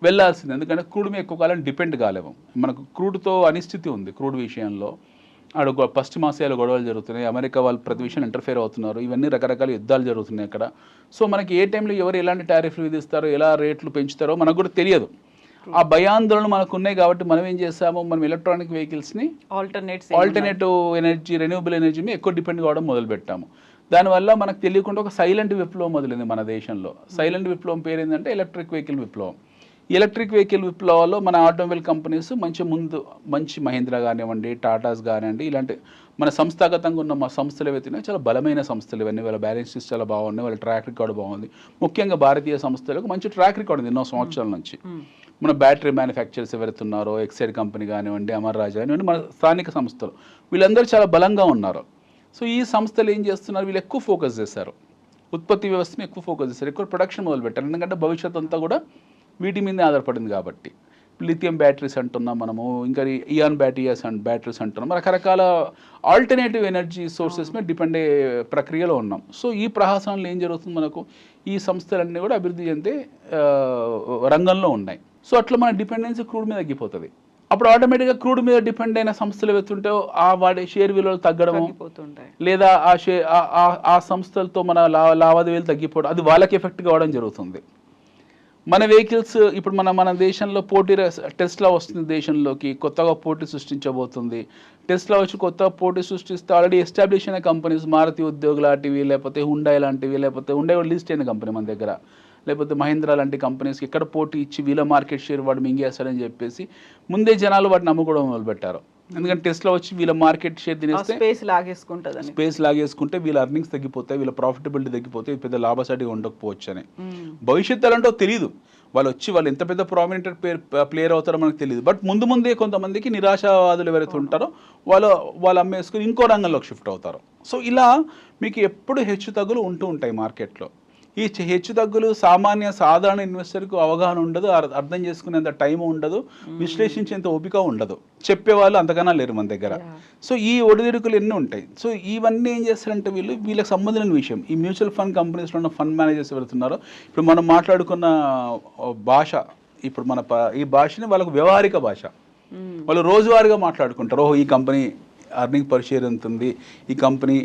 వెళ్ళాల్సింది, ఎందుకంటే క్రూడ్ మీద ఎక్కువ కాలం డిపెండ్ కాలేము. మనకు క్రూడ్తో అనిశ్చితి ఉంది. క్రూడ్ విషయంలో పశ్చిమాసియాలో గొడవలు జరుగుతున్నాయి, అమెరికా వాళ్ళు ప్రతి విషయంలో ఇంటర్ఫేర్ అవుతున్నారు, ఇవన్నీ రకరకాల యుద్ధాలు జరుగుతున్నాయి అక్కడ. సో మనకి ఏ టైంలో ఎవరు ఎలాంటి టారిఫ్లు విధిస్తారో, ఎలా రేట్లు పెంచుతారో మనకు కూడా తెలియదు. ఆ భయాందోళనలు మనకు ఉన్నాయి కాబట్టి మనం ఏం చేస్తాము, మనం ఎలక్ట్రానిక్ వెహికల్స్ని ఆల్టర్నేటివ్ ఎనర్జీ, రెన్యూబుల్ ఎనర్జీ మీద ఎక్కువ డిపెండ్ కావడం మొదలుపెట్టాము. దానివల్ల మనకు తెలియకుండా ఒక సైలెంట్ విప్లవం మొదలైంది మన దేశంలో. సైలెంట్ విప్లవం పేరు ఏంటంటే ఎలక్ట్రిక్ వెహికల్ విప్లవం. ఎలక్ట్రిక్ వెహికల్ విప్లవాల్లో మన ఆటోమొబైల్ కంపెనీస్ మంచి మహీంద్రా కానివ్వండి, టాటాస్ కానివ్వండి, ఇలాంటి మన సంస్థాగతంగా ఉన్న మా సంస్థలు ఏవైతే చాలా బలమైన సంస్థలు ఇవన్నీ. వాళ్ళ బ్యాలెన్స్ షీట్స్ చాలా బాగున్నాయి, వాళ్ళ ట్రాక్ రికార్డు బాగుంది. ముఖ్యంగా భారతీయ సంస్థలకు మంచి ట్రాక్ రికార్డు ఉంది ఎన్నో సంవత్సరాల నుంచి. మన బ్యాటరీ మ్యానుఫ్యాక్చరర్స్ ఎవరైతే ఉన్నారో, ఎక్సైడ్ కంపెనీ కానివ్వండి, అమర్ రాజా కానివ్వండి, మన స్థానిక సంస్థలు వీళ్ళందరూ చాలా బలంగా ఉన్నారు. సో ఈ సంస్థలు ఏం చేస్తున్నారు, వీళ్ళు ఎక్కువ ఫోకస్ చేశారు, ఉత్పత్తి వ్యవస్థని ఎక్కువ ఫోకస్ చేశారు, ఎక్కువ ప్రొడక్షన్ మొదలుపెట్టారు. ఎందుకంటే భవిష్యత్ అంతా కూడా వీటి మీదే ఆధారపడింది కాబట్టి. లిథియం బ్యాటరీస్ అంటున్నాం మనము, ఇంకా ఇయాన్ బ్యాటరీస్ అంటున్నాం, రకరకాల ఆల్టర్నేటివ్ ఎనర్జీ సోర్సెస్ మీద డిపెండ్ అయ్యే ప్రక్రియలో ఉన్నాం. సో ఈ ప్రహాసనంలో ఏం జరుగుతుంది, మనకు ఈ సంస్థలన్నీ కూడా అభివృద్ధి చెందే రంగంలో ఉన్నాయి. సో అట్లా మన డిపెండెన్సీ క్రూడ్ మీద తగ్గిపోతుంది. అప్పుడు ఆటోమేటిక్గా క్రూడ్ మీద డిపెండ్ అయిన సంస్థలు వెళ్తుంటే వాడి షేర్ విలువలు తగ్గడము, లేదా ఆ సంస్థలతో మన లావాదేవీలు తగ్గిపోవడం, అది వాళ్ళకి ఎఫెక్ట్ కావడం జరుగుతుంది. మన వెహికల్స్ ఇప్పుడు మన దేశంలో టెస్లా వస్తుంది, దేశంలోకి కొత్తగా పోటీ సృష్టించబోతుంది. టెస్లా వచ్చి కొత్తగా పోటీ సృష్టిస్తే ఆల్రెడీ ఎస్టాబ్లిష్ అయిన కంపెనీస్, మారుతి ఉద్యోగ్ లాంటివి, లేకపోతే హుండాయ్ లాంటివి, లేకపోతే హుండాయ్ లిస్ట్ అయిన కంపెనీ మన దగ్గర, లేకపోతే మహీంద్రా లాంటి కంపెనీస్కి ఎక్కడ పోటీ ఇచ్చి వీళ్ళ మార్కెట్ షేర్ వాడు మింగేస్తాడని చెప్పేసి ముందే జనాలు వాటిని అమ్ముకోవడం మొదలుపెట్టారు. ఎందుకంటే టెస్లా వచ్చి వీళ్ళ మార్కెట్ షేర్ తినేస్తే స్పేస్ లాగేసుకుంటే వీళ్ళ అర్నింగ్స్ తగ్గిపోతాయి, వీళ్ళ ప్రాఫిటబిలిటీ తగ్గిపోతే పెద్ద లాభసాటిగా ఉండకపోవచ్చు అని. భవిష్యత్తు అలాంటో తెలియదు, వాళ్ళు ఎంత పెద్ద ప్రామినెంట్ ప్లేయర్ అవుతారో మనకు తెలియదు. బట్ ముందే కొంతమందికి నిరాశావాదులు ఎవరైతే ఉంటారో వాళ్ళు అమ్మేసుకుని ఇంకో రంగంలోకి షిఫ్ట్ అవుతారు. సో ఇలా మీకు ఎప్పుడు హెచ్చు తగ్గులు ఉంటూ ఉంటాయి మార్కెట్లో. ఈ హెచ్చు తగ్గులు సాధారణ ఇన్వెస్టర్కు అవగాహన ఉండదు, అర్థం చేసుకునేంత టైం ఉండదు, విశ్లేషించేంత ఓపిక ఉండదు, చెప్పేవాళ్ళు అంతకన్నా లేరు మన దగ్గర. సో ఈ ఒడిదుడుకులు ఎన్ని ఉంటాయి. సో ఇవన్నీ ఏం చేస్తారంటే వీళ్ళకి సంబంధించిన విషయం. ఈ మ్యూచువల్ ఫండ్ కంపెనీస్లో ఉన్న ఫండ్ మేనేజర్స్ ఎవరుతున్నారో, ఇప్పుడు మనం మాట్లాడుకున్న భాష, ఇప్పుడు ఈ భాషని వాళ్ళకు వ్యవహారిక భాష, వాళ్ళు రోజువారీగా మాట్లాడుకుంటారు. ఈ కంపెనీ అర్నింగ్ పర్ షేర్ ఎంత ఉంది, ఈ కంపెనీ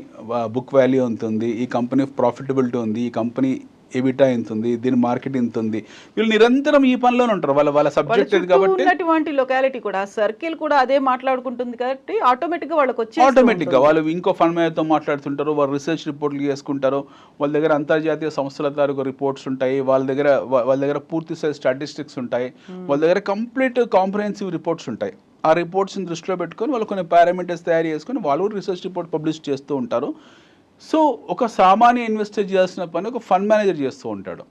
బుక్ వాల్యూ ఎంత ఉంది, ఈ కంపెనీ ప్రాఫిటబిలిటీ ఉంది, ఈ కంపెనీ ఎబిటా ఎంత ఉంది, దీని మార్కెట్ ఎంత ఉంది. వీళ్ళు నిరంతరం ఈ పనిలోనే ఉంటారు. వాళ్ళ సబ్జెక్ట్ ఇది కాబట్టి లొకాలిటీ కూడా సర్కిల్ కూడా అదే మాట్లాడుకుంటుంది కాబట్టి ఆటోమేటిక్గా వాళ్ళు ఇంకో ఫండ్ మేనేజర్తో మాట్లాడుతుంటారు, వాళ్ళు రీసెర్చ్ రిపోర్ట్లు చేసుకుంటారు. వాళ్ళ దగ్గర అంతర్జాతీయ సంస్థల తాలూకు రిపోర్ట్స్ ఉంటాయి, వాళ్ళ దగ్గర పూర్తి స్థాయి స్టాటిస్టిక్స్ ఉంటాయి, వాళ్ళ దగ్గర కంప్లీట్ కాంప్రహెన్సివ్ రిపోర్ట్స్ ఉంటాయి. ఆ రిపోర్ట్స్ని దృష్టిలో పెట్టుకొని వాళ్ళు కొన్ని పారామీటర్స్ తయారు చేసుకొని వాళ్ళు రీసెర్చ్ రిపోర్ట్ పబ్లిష్ చేస్తూ ఉంటారు. సో ఒక సామాన్య ఇన్వెస్టర్ చేయాల్సిన పని ఒక ఫండ్ మేనేజర్ చేస్తూ ఉంటాడు.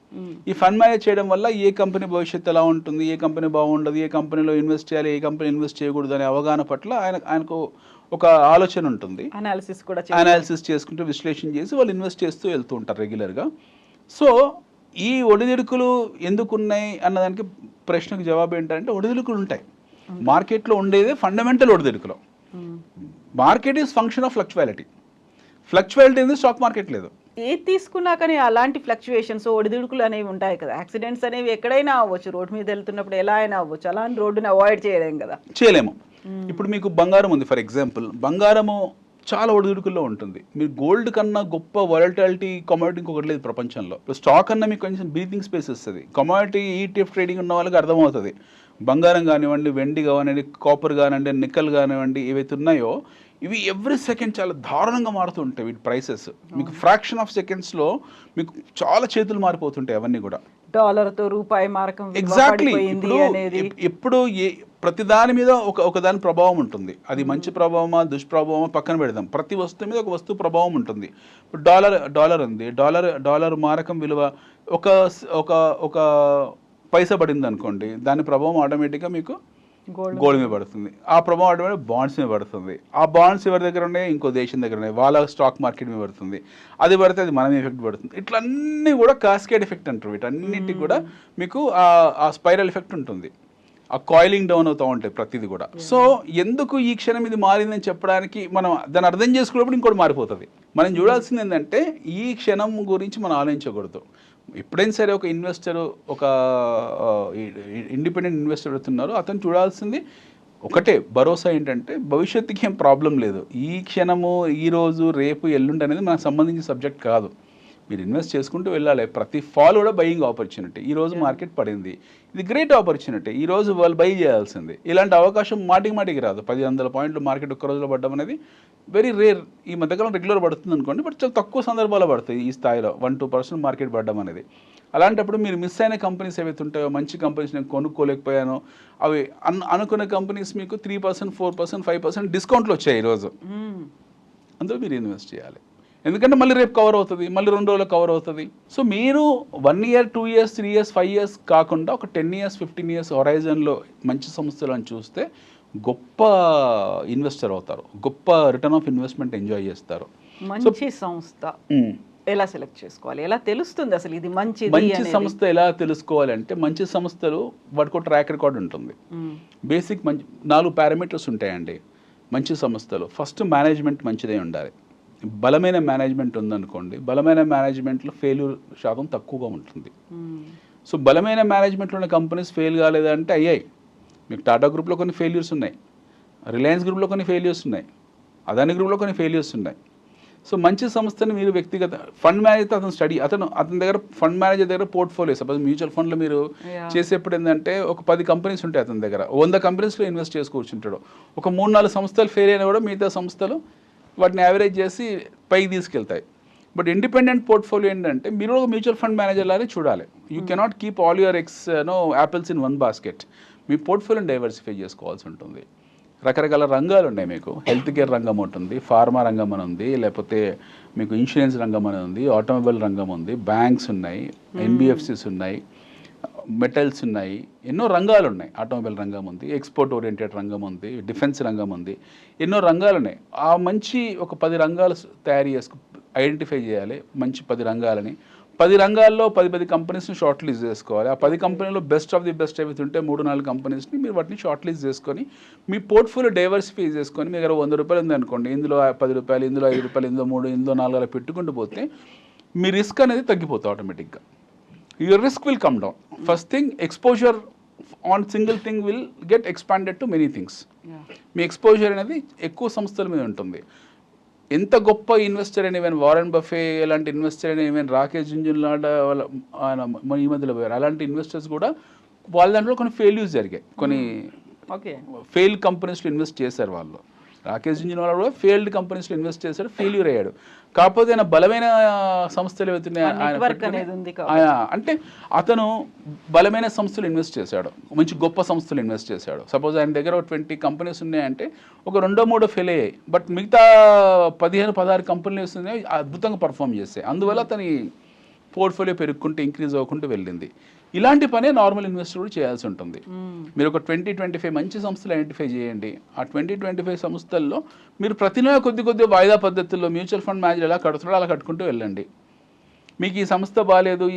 ఈ ఫండ్ మేనేజ్ చేయడం వల్ల ఏ కంపెనీ భవిష్యత్తు ఎలా ఉంటుంది, ఏ కంపెనీ బాగుండదు, ఏ కంపెనీలో ఇన్వెస్ట్ చేయాలి, ఏ కంపెనీ ఇన్వెస్ట్ చేయకూడదు అనే అవగాహన పట్ల ఆయనకు ఒక ఆలోచన ఉంటుంది. అనాలిసిస్ చేసుకుంటూ విశ్లేషణ చేసి వాళ్ళు ఇన్వెస్ట్ చేస్తూ వెళ్తూ ఉంటారు రెగ్యులర్గా. సో ఈ ఒడిదుడుకులు ఎందుకు ఉన్నాయి అన్నదానికి ప్రశ్నకు జవాబు ఏంటంటే ఒడిదుడుకులు ఉంటాయి. మార్కెట్లో ఉండేదే ఫండమెంటల్ ఒడిదుడుకులు. Market is function of fluctuality. Fluctuality అనేది స్టాక్ మార్కెట్ లేదు. ఏది తీసుకున్నా కానీ అలాంటి ఫ్లక్చువేషన్స్ ఒడిదుడుకులు అనేవి ఉంటాయి కదా. యాక్సిడెంట్స్ అనేవి ఎక్కడైనా అవ్వచ్చు, రోడ్డు మీద వెళ్తున్నప్పుడు ఎలా అయినా అవ్వచ్చు. అలాంటి రోడ్డుని అవాయిడ్ చేయలేం కదా. చేయలేము. ఇప్పుడు మీకు బంగారం ఉంది ఫర్ ఎగ్జాంపుల్, బంగారము చాలా ఒడిదుడుకుల్లో ఉంటుంది. మీరు గోల్డ్ కన్నా గొప్ప వాలటాలిటీ కమోడిటీ ఇంకొకటి లేదు ప్రపంచంలో. ఇప్పుడు స్టాక్ అన్నా మీకు కొంచెం బ్రీతింగ్ స్పేస్ వస్తుంది. కమోడిటీ ఈటీఎఫ్ ట్రేడింగ్ ఉన్న వాళ్ళకి అర్థమవుతుంది. బంగారం కానివ్వండి, వెండి కానివ్వండి, కాపర్ కానివ్వండి, నిక్కల్ కానివ్వండి, ఏవైతే ఉన్నాయో ఇవి ఎవ్రీ సెకండ్ చాలా దారుణంగా మారుతూ ఉంటాయి. వీటి ప్రైసెస్ మీకు ఫ్రాక్షన్ ఆఫ్ సెకండ్స్లో మీకు చాలా చేతులు మారిపోతుంటాయి అవన్నీ కూడా. డాలర్తో రూపాయి మార్కం ఎగ్జాక్ట్లీ. ఎప్పుడు ప్రతి దాని మీద ఒక దాని ప్రభావం ఉంటుంది. అది మంచి ప్రభావమా దుష్ప్రభావమా పక్కన పెడదాం. ప్రతి వస్తువు మీద ఒక వస్తువు ప్రభావం ఉంటుంది. ఇప్పుడు డాలర్ ఉంది. డాలర్ మారకం విలువ ఒక పైసా పడింది అనుకోండి, దాని ప్రభావం ఆటోమేటిక్గా మీకు గోల్డ్ మీద పడుతుంది. ఆ ప్రభావం ఆటోమేటిక్ బాండ్స్ మీద పడుతుంది. ఆ బాండ్స్ ఎవరి దగ్గర ఉన్నాయి, ఇంకో దేశం దగ్గర ఉన్నాయి, వాళ్ళ స్టాక్ మార్కెట్ మీద పడుతుంది. అది పడితే అది మన ఎఫెక్ట్ పడుతుంది. ఇట్లా అన్నీ కూడా కాస్కేడ్ ఎఫెక్ట్ అంటారు. వీటన్నిటికి కూడా మీకు ఆ స్పైరల్ ఎఫెక్ట్ ఉంటుంది. ఆ కాయిలింగ్ డౌన్ అవుతూ ఉంటాయి ప్రతిదీ కూడా. సో ఎందుకు ఈ క్షణం ఇది మారిందని చెప్పడానికి మనం దాన్ని అర్థం చేసుకున్నప్పుడు ఇంకోటి మారిపోతుంది. మనం చూడాల్సింది ఏంటంటే ఈ క్షణం గురించి మనం ఆలోచించకూడదు. ఎప్పుడైనా సరే ఒక ఇన్వెస్టర్, ఒక ఇండిపెండెంట్ ఇన్వెస్టర్ అవుతున్నారు, అతను చూడాల్సింది ఒకటే భరోసా ఏంటంటే భవిష్యత్తుకి ఏం ప్రాబ్లం లేదు. ఈ క్షణము, ఈరోజు, రేపు, ఎల్లుండి అనేది మనకు సంబంధించిన సబ్జెక్ట్ కాదు. మీరు ఇన్వెస్ట్ చేసుకుంటూ వెళ్ళాలి. ప్రతి ఫాల్ కూడా బయింగ్ ఆపర్చునిటీ. ఈరోజు మార్కెట్ పడింది, ఇది గ్రేట్ ఆపర్చునిటీ, ఈరోజు వాళ్ళు బై చేయాల్సింది. ఇలాంటి అవకాశం మాటికి రాదు. 10,000 పాయింట్లు మార్కెట్ ఒక్క రోజులో పడడం అనేది వెరీ రేర్. ఈ మధ్యకాలం రెగ్యులర్ పడుతుంది అనుకోండి, బట్ చాలా తక్కువ సందర్భాలు పడుతాయి ఈ స్థాయిలో 1-2% మార్కెట్ పడడం అనేది. అలాంటప్పుడు మీరు మిస్ అయిన కంపెనీస్ ఏవైతే ఉంటాయో, మంచి కంపెనీస్ నేను కొనుక్కోలేకపోయానో, అవి అనుకున్న కంపెనీస్ మీకు 3%, 4%, 5% డిస్కౌంట్లు వచ్చాయి ఈరోజు. అందులో మీరు ఇన్వెస్ట్ చేయాలి. ఎందుకంటే మళ్ళీ రేపు కవర్ అవుతుంది, మళ్ళీ 2 రోజులు కవర్ అవుతుంది. సో మీరు 1 year, 2 years, 3 years, 5 years కాకుండా ఒక 10 years, 15 years హొరైజన్లో మంచి సంస్థలను చూస్తే గొప్ప ఇన్వెస్టర్ అవుతారు. గొప్ప రిటర్న్ ఆఫ్ ఇన్వెస్ట్మెంట్ ఎంజాయ్ చేస్తారు. మంచి సంస్థ ఎలా సెలెక్ట్ చేసుకోవాలి, ఎలా తెలుస్తుంది అసలు ఇది మంచి సంస్థ ఎలా తెలుసుకోవాలంటే, మంచి సంస్థలు వాటికి ట్రాక్ రికార్డ్ ఉంటుంది. బేసిక్ 4 పారామీటర్స్ ఉంటాయండి మంచి సంస్థలు. ఫస్ట్ మేనేజ్మెంట్ మంచిదే ఉండాలి. బలమైన మేనేజ్మెంట్ ఉందనుకోండి, బలమైన మేనేజ్మెంట్లో ఫెయిల్యూర్ శాతం తక్కువగా ఉంటుంది. సో బలమైన మేనేజ్మెంట్లో ఉన్న కంపెనీస్ ఫెయిల్ కాలేదంటే అయ్యాయి. మీకు టాటా గ్రూప్లో కొన్ని ఫెయిల్యూర్స్ ఉన్నాయి, రిలయన్స్ గ్రూప్లో కొన్ని ఫెయిల్యూర్స్ ఉన్నాయి, అదాని గ్రూప్లో కొన్ని ఫెయిల్యూర్స్ ఉన్నాయి. సో మంచి సంస్థని మీరు వ్యక్తిగత ఫండ్ మేనేజర్ అతను స్టడీ, అతని దగ్గర ఫండ్ మేనేజర్ దగ్గర పోర్ట్ఫోలియో, సపోజ్ మ్యూచువల్ ఫండ్లో మీరు చేసేప్పుడు ఏంటంటే ఒక 10 కంపెనీస్ ఉంటాయి అతని దగ్గర, 100 కంపెనీస్లో ఇన్వెస్ట్ చేసుకూర్చుంటాడు. ఒక 3-4 సంస్థలు ఫెయిల్ అయినా కూడా మిగతా సంస్థలు వాటిని యావరేజ్ చేసి పైకి తీసుకెళ్తాయి. బట్ ఇండిపెండెంట్ పోర్ట్ఫోలియో ఏంటంటే మీరు ఒక మ్యూచువల్ ఫండ్ మేనేజర్ లాగే చూడాలి. You cannot keep all your apples in one basket. మీ పోర్ట్ఫోలియోని డైవర్సిఫై చేసుకోవాల్సి ఉంటుంది. రకరకాల రంగాలు ఉన్నాయి. మీకు హెల్త్ కేర్ రంగం ఉంటుంది, ఫార్మా రంగం అని ఉంది, లేకపోతే మీకు ఇన్సూరెన్స్ రంగం అని ఉంది, ఆటోమొబైల్ రంగం ఉంది, బ్యాంక్స్ ఉన్నాయి, ఎన్బిఎఫ్సిస్ ఉన్నాయి, మెటల్స్ ఉన్నాయి, ఎన్నో రంగాలు ఉన్నాయి. ఆటోమొబైల్ రంగం ఉంది, ఎక్స్పోర్ట్ ఓరియంటెడ్ రంగం ఉంది, డిఫెన్స్ రంగం ఉంది, ఎన్నో రంగాలు ఉన్నాయి. ఆ మంచి ఒక 10 రంగాలు తయారు ఐడెంటిఫై చేయాలి. మంచి 10 రంగాలని, 10 రంగాల్లో 10 కంపెనీస్ని షార్ట్ లిస్ట్ చేసుకోవాలి. ఆ 10 కంపెనీలో బెస్ట్ ఆఫ్ ది బెస్ట్ ఏవైతే ఉంటే 3-4 కంపెనీస్ని మీరు వాటిని షార్ట్ లిస్ట్ చేసుకొని మీ పోర్ట్ఫోలియో డైవర్సిఫై చేసుకొని, మీ దగ్గర 100 రూపాయలు ఉందనుకోండి, ఇందులో 10 రూపాయలు, ఇందులో 5 రూపాయలు, ఇందులో 3, ఇందులో 4 అలా పెట్టుకుంటూ పోతే మీ రిస్క్ అనేది తగ్గిపోతుంది ఆటోమేటిక్గా. Your risk will come down. First thing, exposure on single thing will get expanded to many things. Me exposure అనేది ఎక్కువ సంస్థల మీద ఉంటుంది. ఎంత గొప్ప ఇన్వెస్టర్ అని, ఈవెన్ వారెన్ బఫే అలాంటి ఇన్వెస్టర్ అని, ఈవెన్ రాకేష్ జుంజున్లాట వాళ్ళ ఈ మధ్యలో పోయారు, అలాంటి ఇన్వెస్టర్స్ కూడా వాళ్ళ దాంట్లో కొన్ని ఫెయిల్యూర్స్ జరిగాయి. కొన్ని ఫెయిల్ కంపెనీస్లో ఇన్వెస్ట్ చేశారు వాళ్ళు. రాకేష్ జుంజున్వాలా కూడా ఫెయిల్డ్ కంపెనీస్లో ఇన్వెస్ట్ చేశాడు, ఫెయిల్యూర్ అయ్యాడు. కాకపోతే ఆయన బలమైన సంస్థలు ఏవైతున్నాయి అంటే అతను బలమైన సంస్థలు ఇన్వెస్ట్ చేశాడు, మంచి గొప్ప సంస్థలు ఇన్వెస్ట్ చేశాడు. సపోజ్ ఆయన దగ్గర 20 కంపెనీస్ ఉన్నాయంటే ఒక 2-3 ఫెయిల్ అయ్యాయి, బట్ మిగతా 15-16 కంపెనీస్ ఉన్నాయి అద్భుతంగా పర్ఫామ్ చేస్తాయి. అందువల్ల అతని పోర్ట్ఫోలియో పెరుగుకుంటూ ఇంక్రీజ్ అవ్వకుంటూ వెళ్ళింది. ఇలాంటి పనే నార్మల్ ఇన్వెస్టర్ కూడా చేయాల్సి ఉంటుంది. మీరు ఒక 20-25 మంచి సంస్థలు ఐడెంటిఫై చేయండి. ఆ 20-25 సంస్థల్లో మీరు ప్రతి నెల కొద్ది వాయిదా పద్ధతుల్లో మ్యూచువల్ ఫండ్ మేనేజర్ ఎలా కడుతున్నాడో అలా కట్టుకుంటూ వెళ్ళండి. మీకు ఈ సంస్థ బాగాలేదు,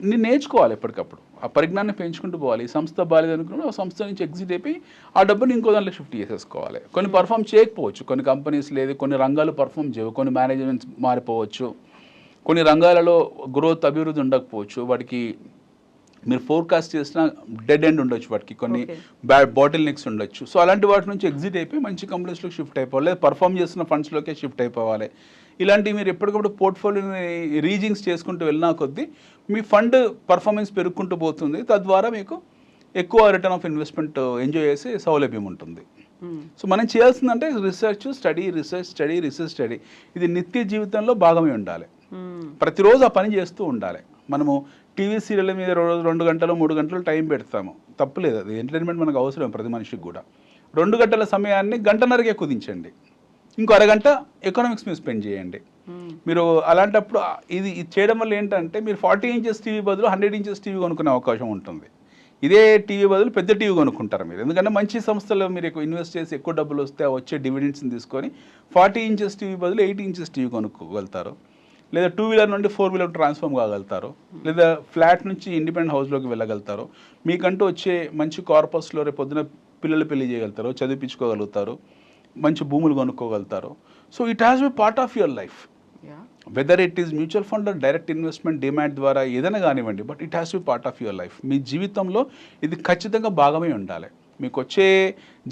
నేను నేర్చుకోవాలి ఎప్పటికప్పుడు, ఆ పరిజ్ఞానం పెంచుకుంటూ పోవాలి. ఈ సంస్థ బాగాలేదనుకున్నప్పుడు ఆ సంస్థ నుంచి ఎగ్జిట్ అయిపోయి ఆ డబ్బుని ఇంకో దాంట్లో షిఫ్ట్ చేసేసుకోవాలి. కొన్ని పర్ఫామ్ చేయకపోవచ్చు, కొన్ని కంపెనీస్ లేదు, కొన్ని రంగాలు పర్ఫామ్ చేయవు, కొన్ని మేనేజ్మెంట్స్ మారిపోవచ్చు, కొన్ని రంగాలలో గ్రోత్ అభివృద్ధి ఉండకపోవచ్చు, వాటికి మీరు ఫోర్కాస్ట్ చేసిన డెడ్ ఎండ్ ఉండొచ్చు, వాటికి కొన్ని బాటిల్ నెక్స్ ఉండొచ్చు. సో అలాంటి వాటి నుంచి ఎగ్జిట్ అయిపోయి మంచి కంపెనీస్లోకి షిఫ్ట్ అయిపోవాలి, లేదా పర్ఫామ్ చేస్తున్న ఫండ్స్లోకే షిఫ్ట్ అయిపోవాలి. ఇలాంటివి మీరు ఎప్పటికప్పుడు పోర్ట్ఫోలియోని రీజింగ్స్ చేసుకుంటూ వెళ్ళినా కొద్దీ మీ ఫండ్ పర్ఫార్మెన్స్ పెరుగుకుంటూ పోతుంది. తద్వారా మీకు ఎక్కువ రిటర్న్ ఆఫ్ ఇన్వెస్ట్మెంట్ ఎంజాయ్ చేసే సౌలభ్యం ఉంటుంది. సో మనం చేయాల్సిందంటే research study, research study, research study. ఇది నిత్య జీవితంలో భాగమే ఉండాలి. ప్రతిరోజు ఆ పని చేస్తూ ఉండాలి. మనము టీవీ సీరియల్ మీద 2 గంటలు 3 గంటలు టైం పెడతాము, తప్పులేదు, అది ఎంటర్టైన్మెంట్ మనకు అవసరం ప్రతి మనిషికి కూడా. 2 గంటల సమయాన్ని గంటన్నరకే కుదించండి, ఇంకో అరగంట ఎకనామిక్స్ మీద స్పెండ్ చేయండి. మీరు అలాంటప్పుడు ఇది చేయడం వల్ల ఏంటంటే మీరు 40 ఇంచెస్ టీవీ బదులు 100 ఇంచెస్ టీవీ కొనుక్కునే అవకాశం ఉంటుంది. ఇదే టీవీ బదులు పెద్ద టీవీ కొనుక్కుంటారు మీరు, ఎందుకంటే మంచి సంస్థలో మీరు ఎక్కువ ఇన్వెస్ట్ చేసి ఎక్కువ డబ్బులు వస్తే వచ్చే డివిడెండ్స్ని తీసుకొని 40 ఇంచెస్ టీవీ బదులు 80 ఇంచెస్ టీవీ కొనుక్కోగలుగుతారు, లేదా 2 వీలర్ నుండి 4 వీలర్ ట్రాన్స్ఫార్మ్ కాగలుగుతారు, లేదా ఫ్లాట్ నుంచి ఇండిపెండెంట్ హౌస్లోకి వెళ్ళగలుగుతారు. మీకంటూ వచ్చే మంచి కార్పస్లో రేపు పొద్దున పిల్లలు పెళ్లి చేయగలుగుతారు, చదివించుకోగలుగుతారు, మంచి భూములు కొనుక్కోగలుగుతారు. So it has be part of your life, whether it is mutual fund or direct investment demand ద్వారా ఏదైనా కానివ్వండి, but it has be part of your life. మీ జీవితంలో ఇది ఖచ్చితంగా భాగమే ఉండాలి. మీకు వచ్చే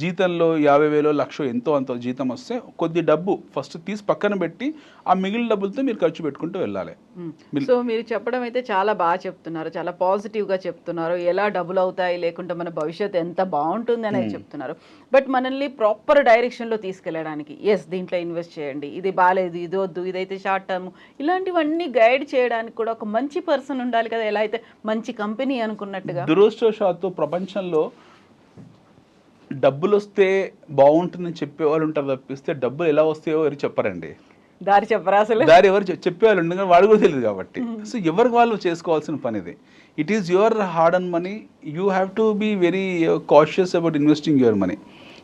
జీతంలో 50,000 1,00,000 ఎంతో అంత జీతం వస్తే కొద్ది డబ్బు ఫస్ట్ తీసి పక్కన పెట్టి ఆ మిగిలిన డబ్బులతో మీరు ఖర్చు పెట్టుకుంటూ వెళ్ళాలి. సో మీరు చెప్పడం అయితే చాలా బాగా చెప్తున్నారు, చాలా పాజిటివ్గా చెప్తున్నారు, ఎలా డబ్బులు అవుతాయి లేకుంటే మన భవిష్యత్తు ఎంత బాగుంటుంది అనేది చెప్తున్నారు. బట్ మనల్ని ప్రాపర్ డైరెక్షన్లో తీసుకెళ్ళడానికి దీంట్లో ఇన్వెస్ట్ చేయండి, ఇది బాగాలేదు, ఇది వద్దు, ఇదైతే షార్ట్ టర్మ్, ఇలాంటివన్నీ గైడ్ చేయడానికి కూడా ఒక మంచి పర్సన్ ఉండాలి కదా, ఎలా అయితే మంచి కంపెనీ అనుకున్నట్టుగా. దురదృష్టవశాత్తు ప్రపంచంలో డబ్బులు వస్తే బాగుంటుందని చెప్పేవాళ్ళు ఉంటారు తప్పిస్తే డబ్బులు ఎలా వస్తాయో ఎవరు చెప్పరండి. దారి చెప్పరా అసలు, దారి ఎవరు చెప్పేవాళ్ళు ఉండగా వాడు కూడా తెలియదు కాబట్టి. సో ఎవరికి వాళ్ళు చేసుకోవాల్సిన పని ఇది. It is your hard earned money, you have to be very cautious about investing your money.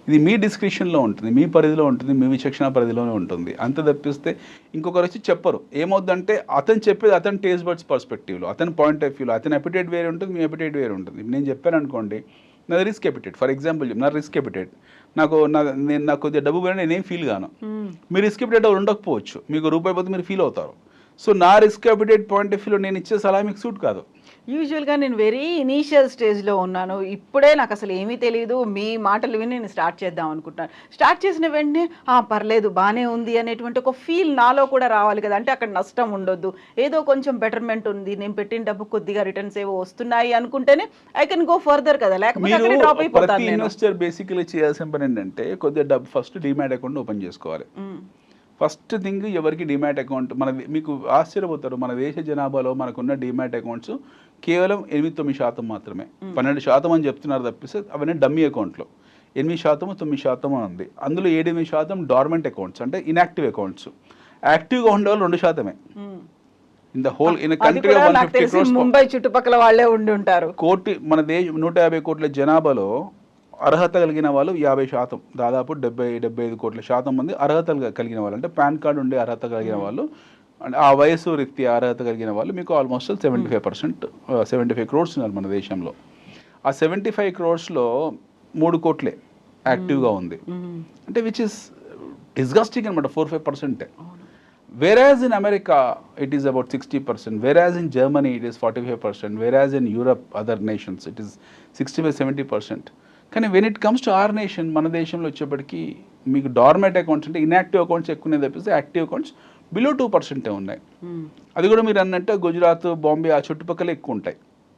ఇది మీ డిస్క్రిప్షన్లో ఉంటుంది, మీ పరిధిలో ఉంటుంది, మీ విచక్షణ పరిధిలోనే ఉంటుంది. అంత తప్పిస్తే ఇంకొకరు వచ్చి చెప్పరు. ఏమవుద్దంటే అతను చెప్పేది అతని టేస్ట్ బడ్స్ పర్స్పెక్టివ్లో, అతని పాయింట్ ఆఫ్ వ్యూలో, అతని అపిటైట్ వేరే ఉంటుంది, మీ అపిటైట్ వేరే ఉంటుంది. నేను చెప్పాను అనుకోండి, నాది రిస్క్ అపిటైట్, ఫర్ ఎగ్జాంపుల్ నా రిస్క్ అపిటైట్, నాకు కొద్దిగా డబ్బు పోయినా నేనేం ఫీల్ గాను. మీ రిస్క్ అపిటైట్ ఉండకపోవచ్చు, మీకు రూపాయి పోతే మీరు ఫీల్ అవుతారు. సో నా రిస్క్ అపిటైట్ పాయింట్ ఆఫ్ వ్యూలో నేను ఇచ్చే సలహా మీకు సూట్ కాదు. యూజువల్గా నేను వెరీ ఇనీషియల్ స్టేజ్లో ఉన్నాను, ఇప్పుడే నాకు అసలు ఏమీ తెలియదు, మీ మాటలు విని నేను స్టార్ట్ చేద్దాం అనుకుంటున్నాను. స్టార్ట్ చేసిన వెంటనే పర్లేదు బాగానే ఉంది అనేటువంటి ఒక ఫీల్ నాలో కూడా రావాలి కదా, అంటే అక్కడ నష్టం ఉండొద్దు, ఏదో కొంచెం బెటర్మెంట్ ఉంది, నేను పెట్టిన డబ్బు కొద్దిగా రిటర్న్స్ ఏవో వస్తున్నాయి అనుకుంటేనే ఐ కెన్ గో ఫర్దర్ కదా, లేకపోతే అక్కడే డ్రాప్ అయిపోతాను. ప్రతి ఇన్వెస్టర్ బేసికలీ చేయాల్సిన పని ఏంటంటే కొద్దిగా డబ్బు ఫస్ట్ డిమాట్ అకౌంట్ ఓపెన్ చేసుకోవాలి. ఫస్ట్ థింగ్ ఎవరికి డిమాట్ అకౌంట్, మీకు ఆశ్చర్యపోతారు, మన దేశ జనాభాలో మనకున్న డిమాట్ అకౌంట్స్ కేవలం 8-9% మాత్రమే. 12% అని చెప్తున్నారు తప్పిస్తే అవన్నీ డమ్మీ అకౌంట్లో. 8%, 9% ఉంది. అందులో 7-8% డార్మెంట్ అకౌంట్స్, అంటే ఇన్యాక్టివ్ అకౌంట్స్. యాక్టివ్గా ఉండే వాళ్ళు 2%. In the whole in country 150 crores, Mumbai చుట్టుపక్కల వాళ్ళే ఉండి ఉంటారు. మన దేశ 150 కోట్ల జనాభాలో అర్హత కలిగిన వాళ్ళు 50%, దాదాపు 70-75 కోట్ల శాతం మంది అర్హత కలిగిన వాళ్ళు, అంటే పాన్ కార్డు ఉండే అర్హత కలిగిన వాళ్ళు, ఆ వయసు రీత్యా అర్హత కలిగిన వాళ్ళు మీకు ఆల్మోస్ట్ 75 crores ఉన్నారు మన దేశంలో. ఆ 75 crores-లో 3 కోట్లే యాక్టివ్గా ఉంది, అంటే విచ్ ఇస్ డిస్గస్టింగ్ అనమాట, 4-5%. Whereas in America it is about 60%, whereas in Germany it is 45%, whereas in Europe, other nations, it is 65-70%. కానీ when it comes to our nation, మన దేశంలో వచ్చేప్పటికి మీకు డార్మెంట్ అకౌంట్స్ అంటే ఇన్యాక్టివ్ అకౌంట్స్ ఎక్కువనే తప్పిస్తే active accounts below 2% ఉన్నాయి. అది కూడా మీరు అన్నట్టు గుజరాత్, బాంబే ఆ చుట్టుపక్కల ఎక్కువ ఉంటాయి.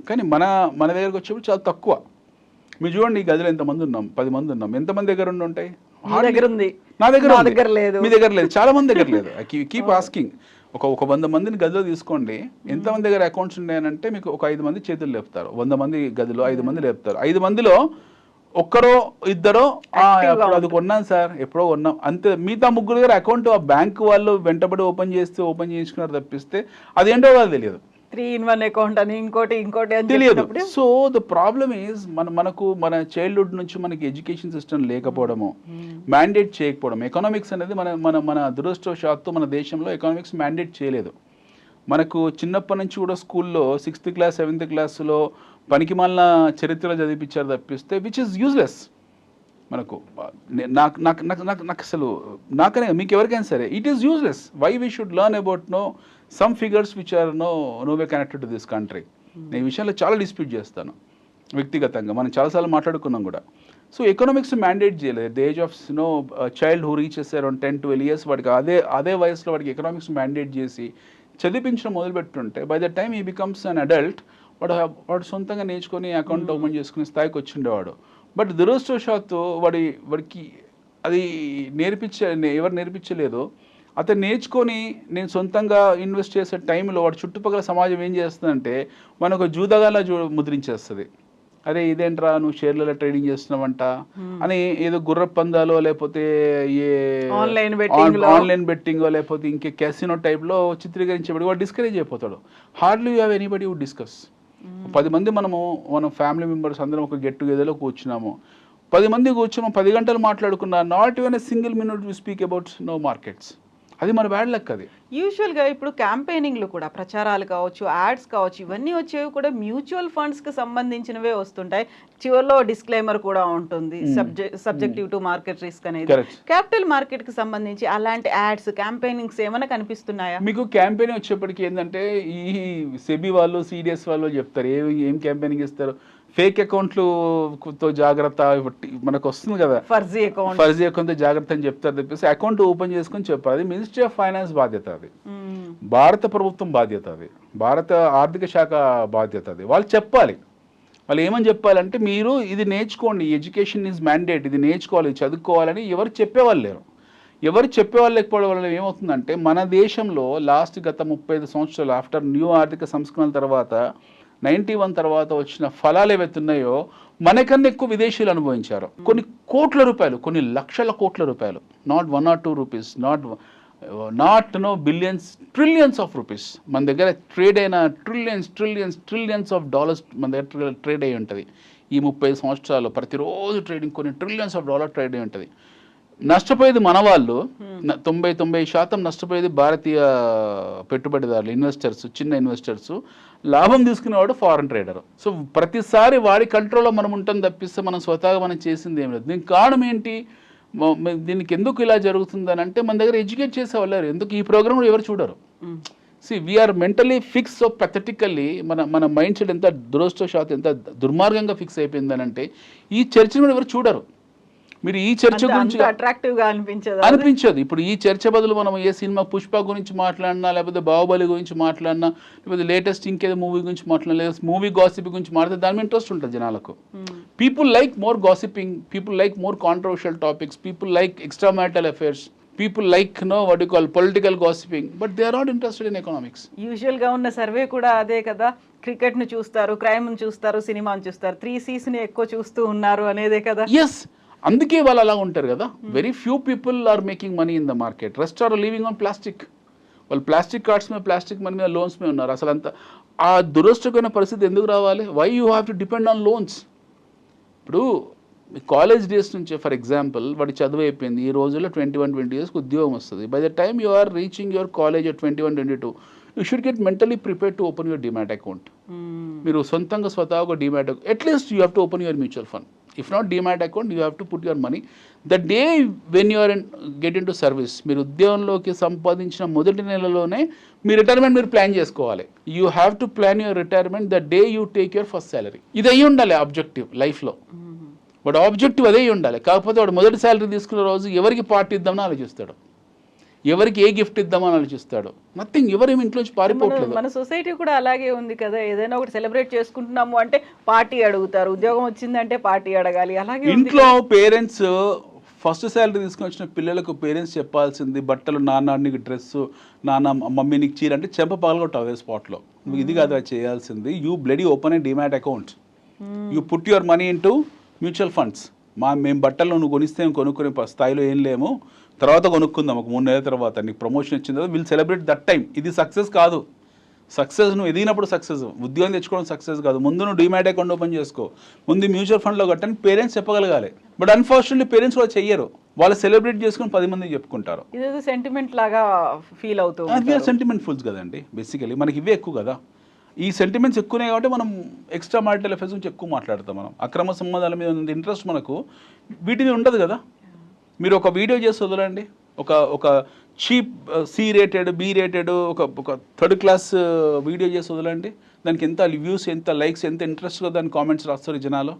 కానీ మన దగ్గరకు వచ్చేప్పుడు చాలా తక్కువ. మీరు చూడండి, ఈ గదిలో ఎంతమంది ఉన్నాం, 10 మంది ఉన్నాం, ఎంతమంది దగ్గర ఉంటాయి? నా దగ్గర లేదు, మీ దగ్గర లేదు, చాలా మంది దగ్గర లేదు. Keep asking. ఒక 100 మందిని గదిలో తీసుకోండి, ఎంతమంది దగ్గర అకౌంట్స్ ఉన్నాయనంటే మీకు ఒక 5 మంది చేతులు లేపుతారు. 100 మంది గదిలో 5 మంది లేపుతారు. 5 మందిలో ఒక్కరో ఇద్దరో అది కొన్నాను సార్, ఎప్పుడో కొన్నాం అంతే. మిగతా 3 దగ్గర అకౌంట్ ఆ బ్యాంక్ వాళ్ళు వెంటబడి ఓపెన్ చేసుకున్నారు తప్పిస్తే అదేంటో వాళ్ళు తెలియదు. 3-in-1 అకౌంట్ అని ఇంకోటి తెలియదు. సో ద ప్రాబ్లమ్ ఈజ్ మన చైల్డ్హుడ్ నుంచి మనకి ఎడ్యుకేషన్ సిస్టమ్ లేకపోవడము, మ్యాండేట్ చేయకపోవడం. ఎకనామిక్స్ అనేది మన దురదృష్టవశాత్తు మన దేశంలో ఎకనామిక్స్ మ్యాండేట్ చేయలేదు. మనకు చిన్నప్పటి నుంచి కూడా స్కూల్లో 6th క్లాస్ 7th క్లాస్లో పనికిమాలిన చరిత్రలు చదివించారు తప్పిస్తే విచ్ ఇస్ యూజ్లెస్. మనకు నాకు నాకు నాకు నాకు నాకు అసలు నాకనే మీకు ఎవరికైనా సరే it is useless. Why we should learn about some figures which are no way connected to this country. నేను ఈ విషయంలో చాలా డిస్ప్యూట్ చేస్తాను వ్యక్తిగతంగా, మనం చాలాసార్లు మాట్లాడుకున్నాం కూడా. సో ఎకనామిక్స్ మ్యాండేట్ చేయలేదు. The age of child who reaches around 10-12 years వాడికి అదే వయసులో వాడికి ఎకనామిక్స్ మ్యాండేట్ చేసి చదివించడం మొదలుపెట్టుంటే బై ద టైమ్ ఈ బికమ్స్ అన్ అడల్ట్ వాడు సొంతంగా నేర్చుకొని అకౌంట్ ఓపెన్ చేసుకునే స్థాయికి వచ్చిండేవాడు. బట్ దురదృష్టవశాత్తు వాడికి అది ఎవరు నేర్పించలేదో అతను నేర్చుకొని నేను సొంతంగా ఇన్వెస్ట్ చేసే టైంలో వాడు చుట్టుపక్కల సమాజం ఏం చేస్తుందంటే మనకు జూదగాలా ముద్రించేస్తుంది. అరే ఇదేంట్రా నువ్వు షేర్లలో ట్రేడింగ్ చేస్తున్నావంట అని ఏదో గుర్ర పందాలో లేకపోతే ఏ ఆన్లైన్ బెట్టింగో లేకపోతే ఇంకే క్యాసినో టైప్లో చిత్రీకరించబడి వాడు డిస్కరేజ్ అయిపోతాడు. Hardly you have anybody would discuss. 10 మంది మనం ఫ్యామిలీ మెంబర్స్ అందరం ఒక గెట్ టుగెదర్లో కూర్చున్నాము, 10 మంది కూర్చున్నాము, 10 గంటలు మాట్లాడుకున్నా, not even a single minute we speak about no markets. అది మన బ్యాడ్ లక్. అది యూజువల్గా ఇప్పుడు క్యాంపెయినింగ్లు కూడా ప్రచారాలు కావచ్చు, యాడ్స్ కావచ్చు, ఇవన్నీ వచ్చేవి కూడా మ్యూచువల్ ఫండ్స్కి సంబంధించినవే వస్తుంటాయి. చివరిలో డిస్క్లైమర్ కూడా ఉంటుంది, సబ్జెక్టివ్ టు మార్కెట్ రిస్క్ అనేది. క్యాపిటల్ మార్కెట్కి సంబంధించి అలాంటి యాడ్స్ క్యాంపెయినింగ్స్ ఏమైనా కనిపిస్తున్నాయా మీకు? క్యాంపెయినింగ్ వచ్చేప్పటికి ఏంటంటే ఈ సెబీ వాళ్ళు సిడిఎస్ వాళ్ళు చెప్తారు ఏం క్యాంపెయినింగ్ ఇస్తారు. ఫేక్ అకౌంట్లతో జాగ్రత్త మనకు వస్తుంది కదా, ఫర్జీ అకౌంట్తో జాగ్రత్త అని చెప్తారు తప్పిస్తే అకౌంట్ ఓపెన్ చేసుకుని చెప్పారు. అది మినిస్ట్రీ ఆఫ్ ఫైనాన్స్ బాధ్యత, అది భారత ప్రభుత్వం బాధ్యత, అది భారత ఆర్థిక శాఖ బాధ్యత. అది వాళ్ళు చెప్పాలి. వాళ్ళు ఏమని చెప్పాలంటే మీరు ఇది నేర్చుకోండి, ఎడ్యుకేషన్ ఈజ్ మ్యాండేట్, ఇది నేర్చుకోవాలి, చదువుకోవాలని ఎవరు చెప్పేవాళ్ళు లేరు. ఎవరు చెప్పేవాళ్ళు లేకపోవడం వల్ల ఏమవుతుందంటే మన దేశంలో గత 35 సంవత్సరాలు ఆఫ్టర్ న్యూ ఆర్థిక సంస్కరణల తర్వాత 91 తర్వాత వచ్చిన ఫలాలు ఏవైతున్నాయో మనకన్నా ఎక్కువ విదేశీయులు అనుభవించారు. కొన్ని కోట్ల రూపాయలు, కొన్ని లక్షల కోట్ల రూపాయలు, not 1 or 2 rupees, not billions, trillions of rupees మన దగ్గర ట్రేడ్ అయిన ట్రిలియన్స్ ఆఫ్ డాలర్స్ మన దగ్గర ట్రేడ్ అయి ఉంటుంది. ఈ 35 సంవత్సరాలు ప్రతిరోజు ట్రేడింగ్ కొన్ని ట్రిలియన్స్ ఆఫ్ డాలర్ ట్రేడ్ అయి ఉంటుంది. నష్టపోయేది మన వాళ్ళు, 90% నష్టపోయేది భారతీయ పెట్టుబడిదారులు, ఇన్వెస్టర్స్, చిన్న ఇన్వెస్టర్స్. లాభం తీసుకునేవాడు ఫారెన్ ట్రేడర్. సో ప్రతిసారి వాడి కంట్రోల్లో మనం ఉంటాం తప్పిస్తే మనం స్వతహాగా మనం చేసింది ఏం లేదు. దీనికి కారణం ఏంటి, దీనికి ఎందుకు ఇలా జరుగుతుందని అంటే మన దగ్గర ఎడ్యుకేట్ చేసేవాళ్ళు ఎందుకు ఈ ప్రోగ్రామ్ ఎవరు చూడరు. We are mentally fix. So pathetically మన మైండ్ సెట్ ఎంత దురదృష్టవశాత్తు ఎంత దుర్మార్గంగా ఫిక్స్ అయిపోయిందని అంటే ఈ చర్చను కూడా ఎవరు చూడరు. మీరు ఈ చర్చ గురించి అనిపించదు. ఇప్పుడు ఈ చర్చ బదులు మనం ఏ సినిమా పుష్ప గురించి మాట్లాడినా, లేకపోతే బాహుబలి గురించి మాట్లాడినా, లేకపోతే లేటెస్ట్ ఇంకేదో మూవీ గురించి మాట్లాడినా, లేదా మూవీ గాసిప్ గురించి మాట్లాడితే దాని మీద ఇంట్రెస్ట్ ఉంటుంది జనాలకు. People like more gossiping, people like more controversial topics, people like extra marital affairs, people like what you call political gossiping, but they are not interested in economics. యూజువల్గా ఉన్న survey కూడా అదే కదా, క్రికెట్ను చూస్తారు, క్రైమ్ను చూస్తారు, సినిమాను చూస్తారు, 3 C's ఎక్కువ చూస్తూ ఉన్నారు అనేదే కదా. ఎస్, అందుకే వాళ్ళు అలా ఉంటారు కదా. Very few people are making money in the market, rest are living on plastic. వాళ్ళు ప్లాస్టిక్ కార్డ్స్ మీద, ప్లాస్టిక్ మనీ మీద, లోన్స్ మీద ఉన్నారు. అసలు అంత ఆ దురదృష్టకరమైన పరిస్థితి ఎందుకు రావాలి? Why you have to depend on loans? ఇప్పుడు కాలేజ్ డేస్ నుంచి ఫర్ ఎగ్జాంపుల్ వాడి చదువు అయిపోయింది, ఈ రోజుల్లో 21-20 years ఉద్యోగం వస్తుంది. By the time you are reaching your college at 21-22 you should get mentally prepare to open your demat account. మీరు స్వతహాగా ఒక demat account, at least you have to open your mutual fund. If not demat account, you have to put your money. The day when you are get into service, మీరు ఉద్యోగంలోకి సంపాదించిన మొదటి నెలలోనే మీ retirement మీరు plan చేసుకోవాలి. You have to plan your retirement the day you take your first salary. ఇది అయ్యి ఉండాలి ఆబ్జెక్టివ్ లైఫ్లో. వాడు ఆబ్జెక్టివ్ అదే ఉండాలి. కాకపోతే వాడు మొదటి సాలరీ తీసుకున్న రోజు ఎవరికి పార్టీ ఇద్దామని ఆలోచిస్తాడు, ఎవరికి ఏ గిఫ్ట్ ఇద్దామని ఆలోచిస్తాడు. నథింగ్, ఎవరేమి ఇంట్లోంచి పారిపోవట్లేదు. మన సొసైటీ కూడా అలాగే ఉంది కదా. ఏదైనా ఒకటి సెలబ్రేట్ చేసుకుంటున్నాము అంటే పార్టీ అడుగుతారు, ఉద్యోగం వచ్చిందంటే పార్టీ అడగాలి. అలాగే ఇంట్లో పేరెంట్స్ ఫస్ట్ శాలరీ తీసుకుని వచ్చిన పిల్లలకు పేరెంట్స్ చెప్పాల్సింది బట్టలు, నాన్న నీకు డ్రెస్సు, నాన్న మమ్మీ నీకు చీర అంటే చెంప పగలగొట్టు అవే స్పాట్లో. నువ్వు ఇది కాదు చేయాల్సింది, you bloody open A demat account, you put your money into mutual funds. మేము బట్టలు నువ్వు కొనిస్తే కొనుక్కునే స్థాయిలో ఏం లేము, తర్వాత కొనుక్కుందాం ఒక 3 నెలల తర్వాత, నీకు ప్రమోషన్ వచ్చిన తర్వాత విల్ సెలబ్రేట్ దట్ టైం. ఇది సక్సెస్ కాదు. సక్సెస్ నువ్వు ఎదిగినప్పుడు సక్సెస్, ఉద్యోగం తెచ్చుకోవడం సక్సెస్ కాదు. ముందు నువ్వు డిమాట్ అకౌంట్ ఓపెన్ చేసుకో, ముందు మ్యూచువల్ ఫండ్లో కట్టని పేరెంట్స్ చెప్పగలగాలి. బట్ అన్ఫార్చునేట్లీ పేరెంట్స్ కూడా చెయ్యరు. వాళ్ళు సెలబ్రేట్ చేసుకుని 10 మందికి చెప్పుకుంటారు. ఇదేదో సెంటిమెంట్ లాగా ఫీల్ అవుతూ అది సెంటిమెంట్ ఫుల్స్ కదండి బేసికలీ, మనకి ఇవే ఎక్కువ కదా. ఈ సెంటిమెంట్స్ ఎక్కువనే కాబట్టి మనం ఎక్స్ట్రా మ్యారిటల్ అఫైర్స్ గురించి ఎక్కువ మాట్లాడతాం. మనం అక్రమ సంబంధాల మీద ఉన్న ఇంట్రెస్ట్ మనకు వీటి మీద ఉండదు కదా. మీరు ఒక వీడియో చేసి వదలండి, ఒక cheap C rated B rated ఒక థర్డ్ క్లాస్ వీడియో చేసి వదలండి, దానికి ఎంత వ్యూస్, ఎంత లైక్స్, ఎంత ఇంట్రెస్ట్గా దాని కామెంట్స్ రాస్తారు జనాలు.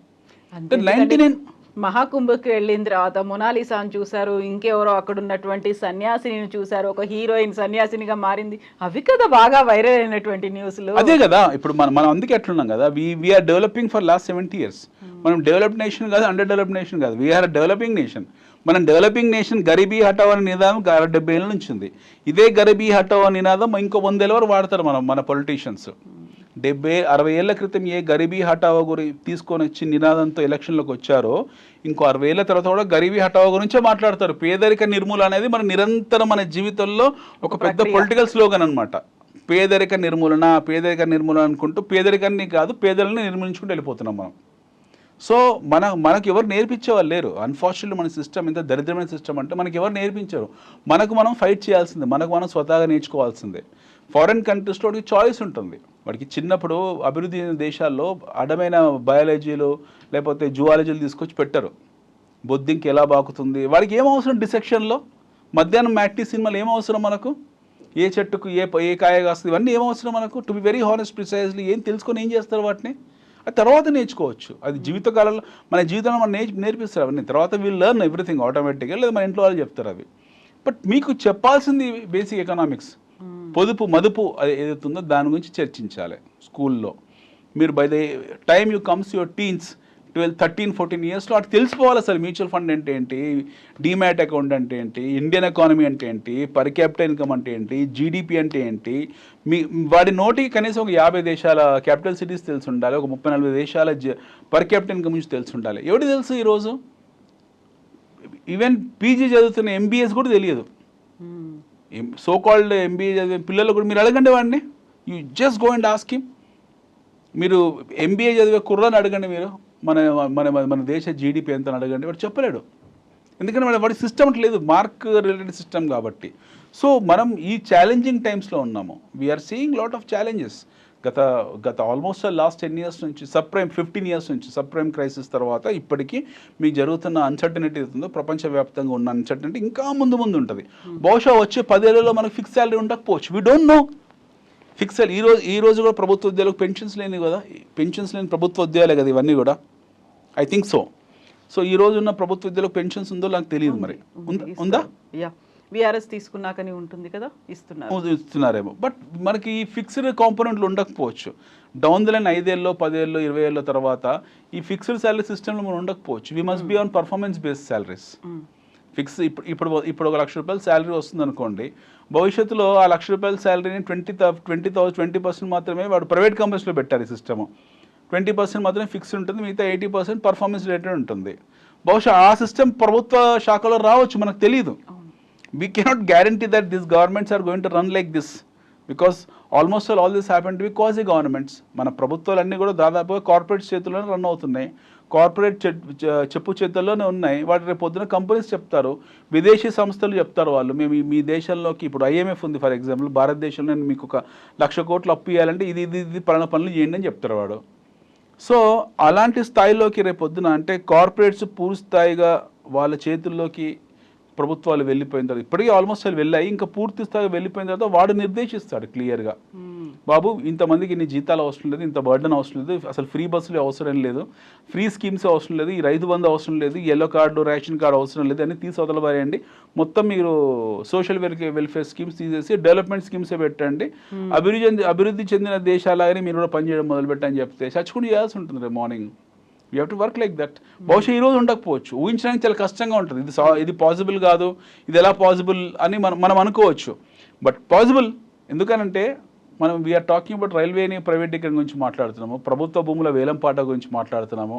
99 మహాకుంభకి వెళ్ళిన తర్వాత మొనాలిసాను చూశారు, ఇంకెవరో అక్కడ ఉన్నటువంటి సన్యాసిని చూశారు, ఒక హీరోయిన్ సన్యాసినిగా మారింది, అవి కదా బాగా వైరల్ అయినటువంటి న్యూస్లు. అదే కదా ఇప్పుడు మనం అందుకే ఎట్లున్నాం కదా, we are developing for last 70 years. మనం డెవలప్డ్ నేషన్ కాదు, అండర్ డెవలప్డ్ నేషన్ కాదు, వీఆర్ డెవలపింగ్ నేషన్. మనం డెవలపింగ్ నేషన్ గరీబీ హటావ్ అనే నినాదం 70 ఏళ్ళ నుంచి ఉంది. ఇదే గరీబీ హటావ్ అనే నినాదం ఇంకో 100 ఏళ్ళ వరకు వాడతారు మన పొలిటీషియన్స్. 60 ఏళ్ల క్రితం ఏ గరీబీ హటావో తీసుకొని వచ్చి నినాదంతో ఎలక్షన్లోకి వచ్చారో, ఇంకో 60 ఏళ్ల తర్వాత కూడా గరీబీ హటావో గురించే మాట్లాడతారు. పేదరిక నిర్మూలన అనేది మన నిరంతరం మన జీవితంలో ఒక పెద్ద పొలిటికల్ స్లోగన్ అనమాట. పేదరిక నిర్మూలన అనుకుంటూ పేదరికాన్ని కాదు, పేదలని నిర్మూలించుకుంటూ వెళ్ళిపోతున్నాం మనం. సో మనకు ఎవరు నేర్పించేవాళ్ళు లేరు. అన్ఫార్చునేట్లీ మన సిస్టమ్ ఇంత దరిద్రమైన సిస్టమ్ అంటే మనకి ఎవరు నేర్పించారు. మనకు మనం ఫైట్ చేయాల్సిందే, మనకు మనం స్వతహాగా నేర్చుకోవాల్సిందే. ఫారెన్ కంట్రీస్లో వాడికి చాయిస్ ఉంటుంది. వాడికి చిన్నప్పుడు అభివృద్ధి చెందిన దేశాల్లో అడమైన బయాలజీలు లేకపోతే జువాలజీలు తీసుకొచ్చి పెట్టారు. బొద్దింకి ఎలా బాకుతుంది, వాడికి ఏం అవసరం డిసెక్షన్లో, మధ్యాహ్నం మ్యాట్నీ సినిమాలు ఏం అవసరం మనకు, ఏ చెట్టుకు ఏ కాయ కాస్తుంది, ఇవన్నీ ఏం అవసరం మనకు. To be very honest precisely ఏం తెలుసుకొని ఏం చేస్తారు వాటిని, అది తర్వాత నేర్చుకోవచ్చు. అది జీవితకాలంలో మన జీవితంలో మనం నేర్పిస్తారు అవన్నీ. తర్వాత వీళ్ళు లెర్న్ ఎవ్రీథింగ్ ఆటోమేటిక్గా, లేదా మన ఇంట్లో వాళ్ళు చెప్తారు అవి. బట్ మీకు చెప్పాల్సింది బేసిక్ ఎకనామిక్స్, పొదుపు మదుపు అది ఏదైతుందో దాని గురించి చర్చించాలి స్కూల్లో. మీరు by the time you comes your teens 12, 13, 14 yearsలో అటు తెలిసిపోవాలి అసలు మ్యూచువల్ ఫండ్ అంటే ఏంటి, డీమ్యాట్ అకౌంట్ అంటే ఏంటి, ఇండియన్ ఎకానమీ అంటే ఏంటి, పర్ క్యాపిటల్ ఇన్కమ్ అంటే ఏంటి, జీడిపి అంటే ఏంటి. వాడి నోటికి కనీసం ఒక 50 దేశాల క్యాపిటల్ సిటీస్ తెలిసి ఉండాలి, ఒక 30-40 దేశాల పర్ క్యాపిటల్ ఇన్కమ్ నుంచి తెలిసి ఉండాలి. ఎవరికి తెలుసు ఈరోజు? ఈవెన్ పీజీ చదువుతున్న ఎంబీఎస్ కూడా తెలియదు. సో కాల్డ్ ఎంబీఏ చదివే పిల్లలు కూడా మీరు అడగండి వాడిని, you just go and ask him. మీరు ఎంబీఏ చదివే కుర్రాన్ని అడగండి, మీరు మన దేశ జీడిపి ఎంత అని అడగండి, వాడు చెప్పలేడు. ఎందుకంటే వాడి సిస్టమ్ లేదు, మార్క్ రిలేటెడ్ సిస్టమ్ కాబట్టి. సో మనం ఈ ఛాలెంజింగ్ టైమ్స్లో ఉన్నాము. We are seeing lot of challenges. గత ఆల్మోస్ట్ లాస్ట్ 10 years నుంచి 15 years నుంచి సబ్ప్రైమ్ క్రైసిస్ తర్వాత ఇప్పటికీ మీకు జరుగుతున్న అన్సర్టనిటీ అవుతుందో, ప్రపంచవ్యాప్తంగా ఉన్న అన్సర్టనిటీ ఇంకా ముందు ఉంటుంది. బహుశా వచ్చే 10 ఏళ్లలో మనకు ఫిక్స్ శాలరీ ఉండకపోవచ్చు, వీ డోంట్ నో. ఫిక్స్ ఈ రోజు కూడా ప్రభుత్వ ఉద్యోగాలకు పెన్షన్స్ లేని కదా, పెన్షన్స్ లేని ప్రభుత్వ ఉద్యోగాలే కదా ఇవన్నీ కూడా. ఐ థింక్ సో ఈ రోజు ఉన్న ప్రభుత్వ ఉద్యోగాలకు పెన్షన్స్ ఉందో నాకు తెలియదు, మరి ఉందా? విఆర్ఎస్ తీసుకున్నాకని ఉంటుంది కదా, ఇస్తున్నారేమో. బట్ మనకి ఈ ఫిక్స్డ్ కాంపోనెంట్లు ఉండకపోవచ్చు. డౌన్ ద లైన్ 5 ఏళ్ళలో 10 ఏళ్ళలో 20 ఏళ్ళ తర్వాత ఈ ఫిక్స్డ్ శాలరీ సిస్టంలో మనం ఉండకపోవచ్చు. We must be on performance based salaries. Fix ఇప్పుడు 1 లక్ష రూపాయల శాలరీ వస్తుంది అనుకోండి, భవిష్యత్తులో ఆ 1 లక్ష రూపాయల శాలరీని 20% మాత్రమే వాడు ప్రైవేట్ కంపెనీస్లో పెట్టారు ఈ సిస్టము. 20% మాత్రమే ఫిక్స్డ్ ఉంటుంది, మిగతా 80% పర్ఫార్మెన్స్ రిలేటెడ్ ఉంటుంది. బహుశా ఆ సిస్టమ్ ప్రభుత్వ శాఖలో రావచ్చు, మనకు తెలియదు. We cannot guarantee that these governments are going to run like this, because almost all this happened to be quasi governments. మన ప్రభుత్వాలన్నీ కూడా దాదాపుగా కార్పొరేట్ చేతుల్లోనే రన్ అవుతున్నాయి, కార్పొరేట్ చెప్పు చేతుల్లోనే ఉన్నాయి. వాటి రేపు పొద్దున కంపెనీస్ చెప్తారు, విదేశీ సంస్థలు చెప్తారు వాళ్ళు, మేము మీ దేశంలోకి ఇప్పుడు ఐఎంఎఫ్ ఉంది ఫర్ ఎగ్జాంపుల్, భారతదేశంలో నేను మీకు 1 లక్ష కోట్లు అప్పు ఇవ్వాలంటే ఇది పనులు చేయండి అని చెప్తారు వాడు. సో అలాంటి స్థాయిలోకి రేపు పొద్దున అంటే కార్పొరేట్స్ పూర్తి స్థాయిగా వాళ్ళ చేతుల్లోకి ప్రభుత్వాలు వెళ్ళిపోయిన తర్వాత, ఇప్పటికీ ఆల్మోస్ట్ అవి వెళ్ళాయి, ఇంకా పూర్తి స్థాయిగా వెళ్ళిపోయిన తర్వాత వాడు నిర్దేశిస్తాడు క్లియర్గా, బాబు ఇంతమందికి ఇన్ని జీతాలు అవసరం లేదు, ఇంత బర్డన్ అవసరం లేదు, అసలు ఫ్రీ బస్సులు అవసరం లేదు, ఫ్రీ స్కీమ్స్ అవసరం లేదు, ఈ రైతు బంధు అవసరం లేదు, ఎల్లో కార్డు రేషన్ కార్డు అవసరం లేదు అని తీసి వదలబాయండి. మొత్తం మీరు సోషల్ వెల్ఫేర్ స్కీమ్స్ తీసేసి డెవలప్మెంట్ స్కీమ్సే పెట్టండి, అభివృద్ధి చెందిన దేశాలాగానే మీరు కూడా పనిచేయడం మొదలుపెట్టని చెప్తే చచ్చుకుంటూ చేయాల్సి ఉంటుంది రేపు morning. You have to work like that. బహుశా ఈ రోజు ఉండకపోవచ్చు, ఊహించడానికి చాలా కష్టంగా ఉంటుంది. ఇది పాసిబుల్ కాదు, ఇది ఎలా పాసిబుల్ అని మనం అనుకోవచ్చు. బట్ పాసిబుల్ ఎందుకనంటే మనం వీఆర్ టాకింగ్ అబౌట్ రైల్వేని ప్రైవేటీకరణ గురించి మాట్లాడుతున్నాము, ప్రభుత్వ భూముల వేలంపాట గురించి మాట్లాడుతున్నాము,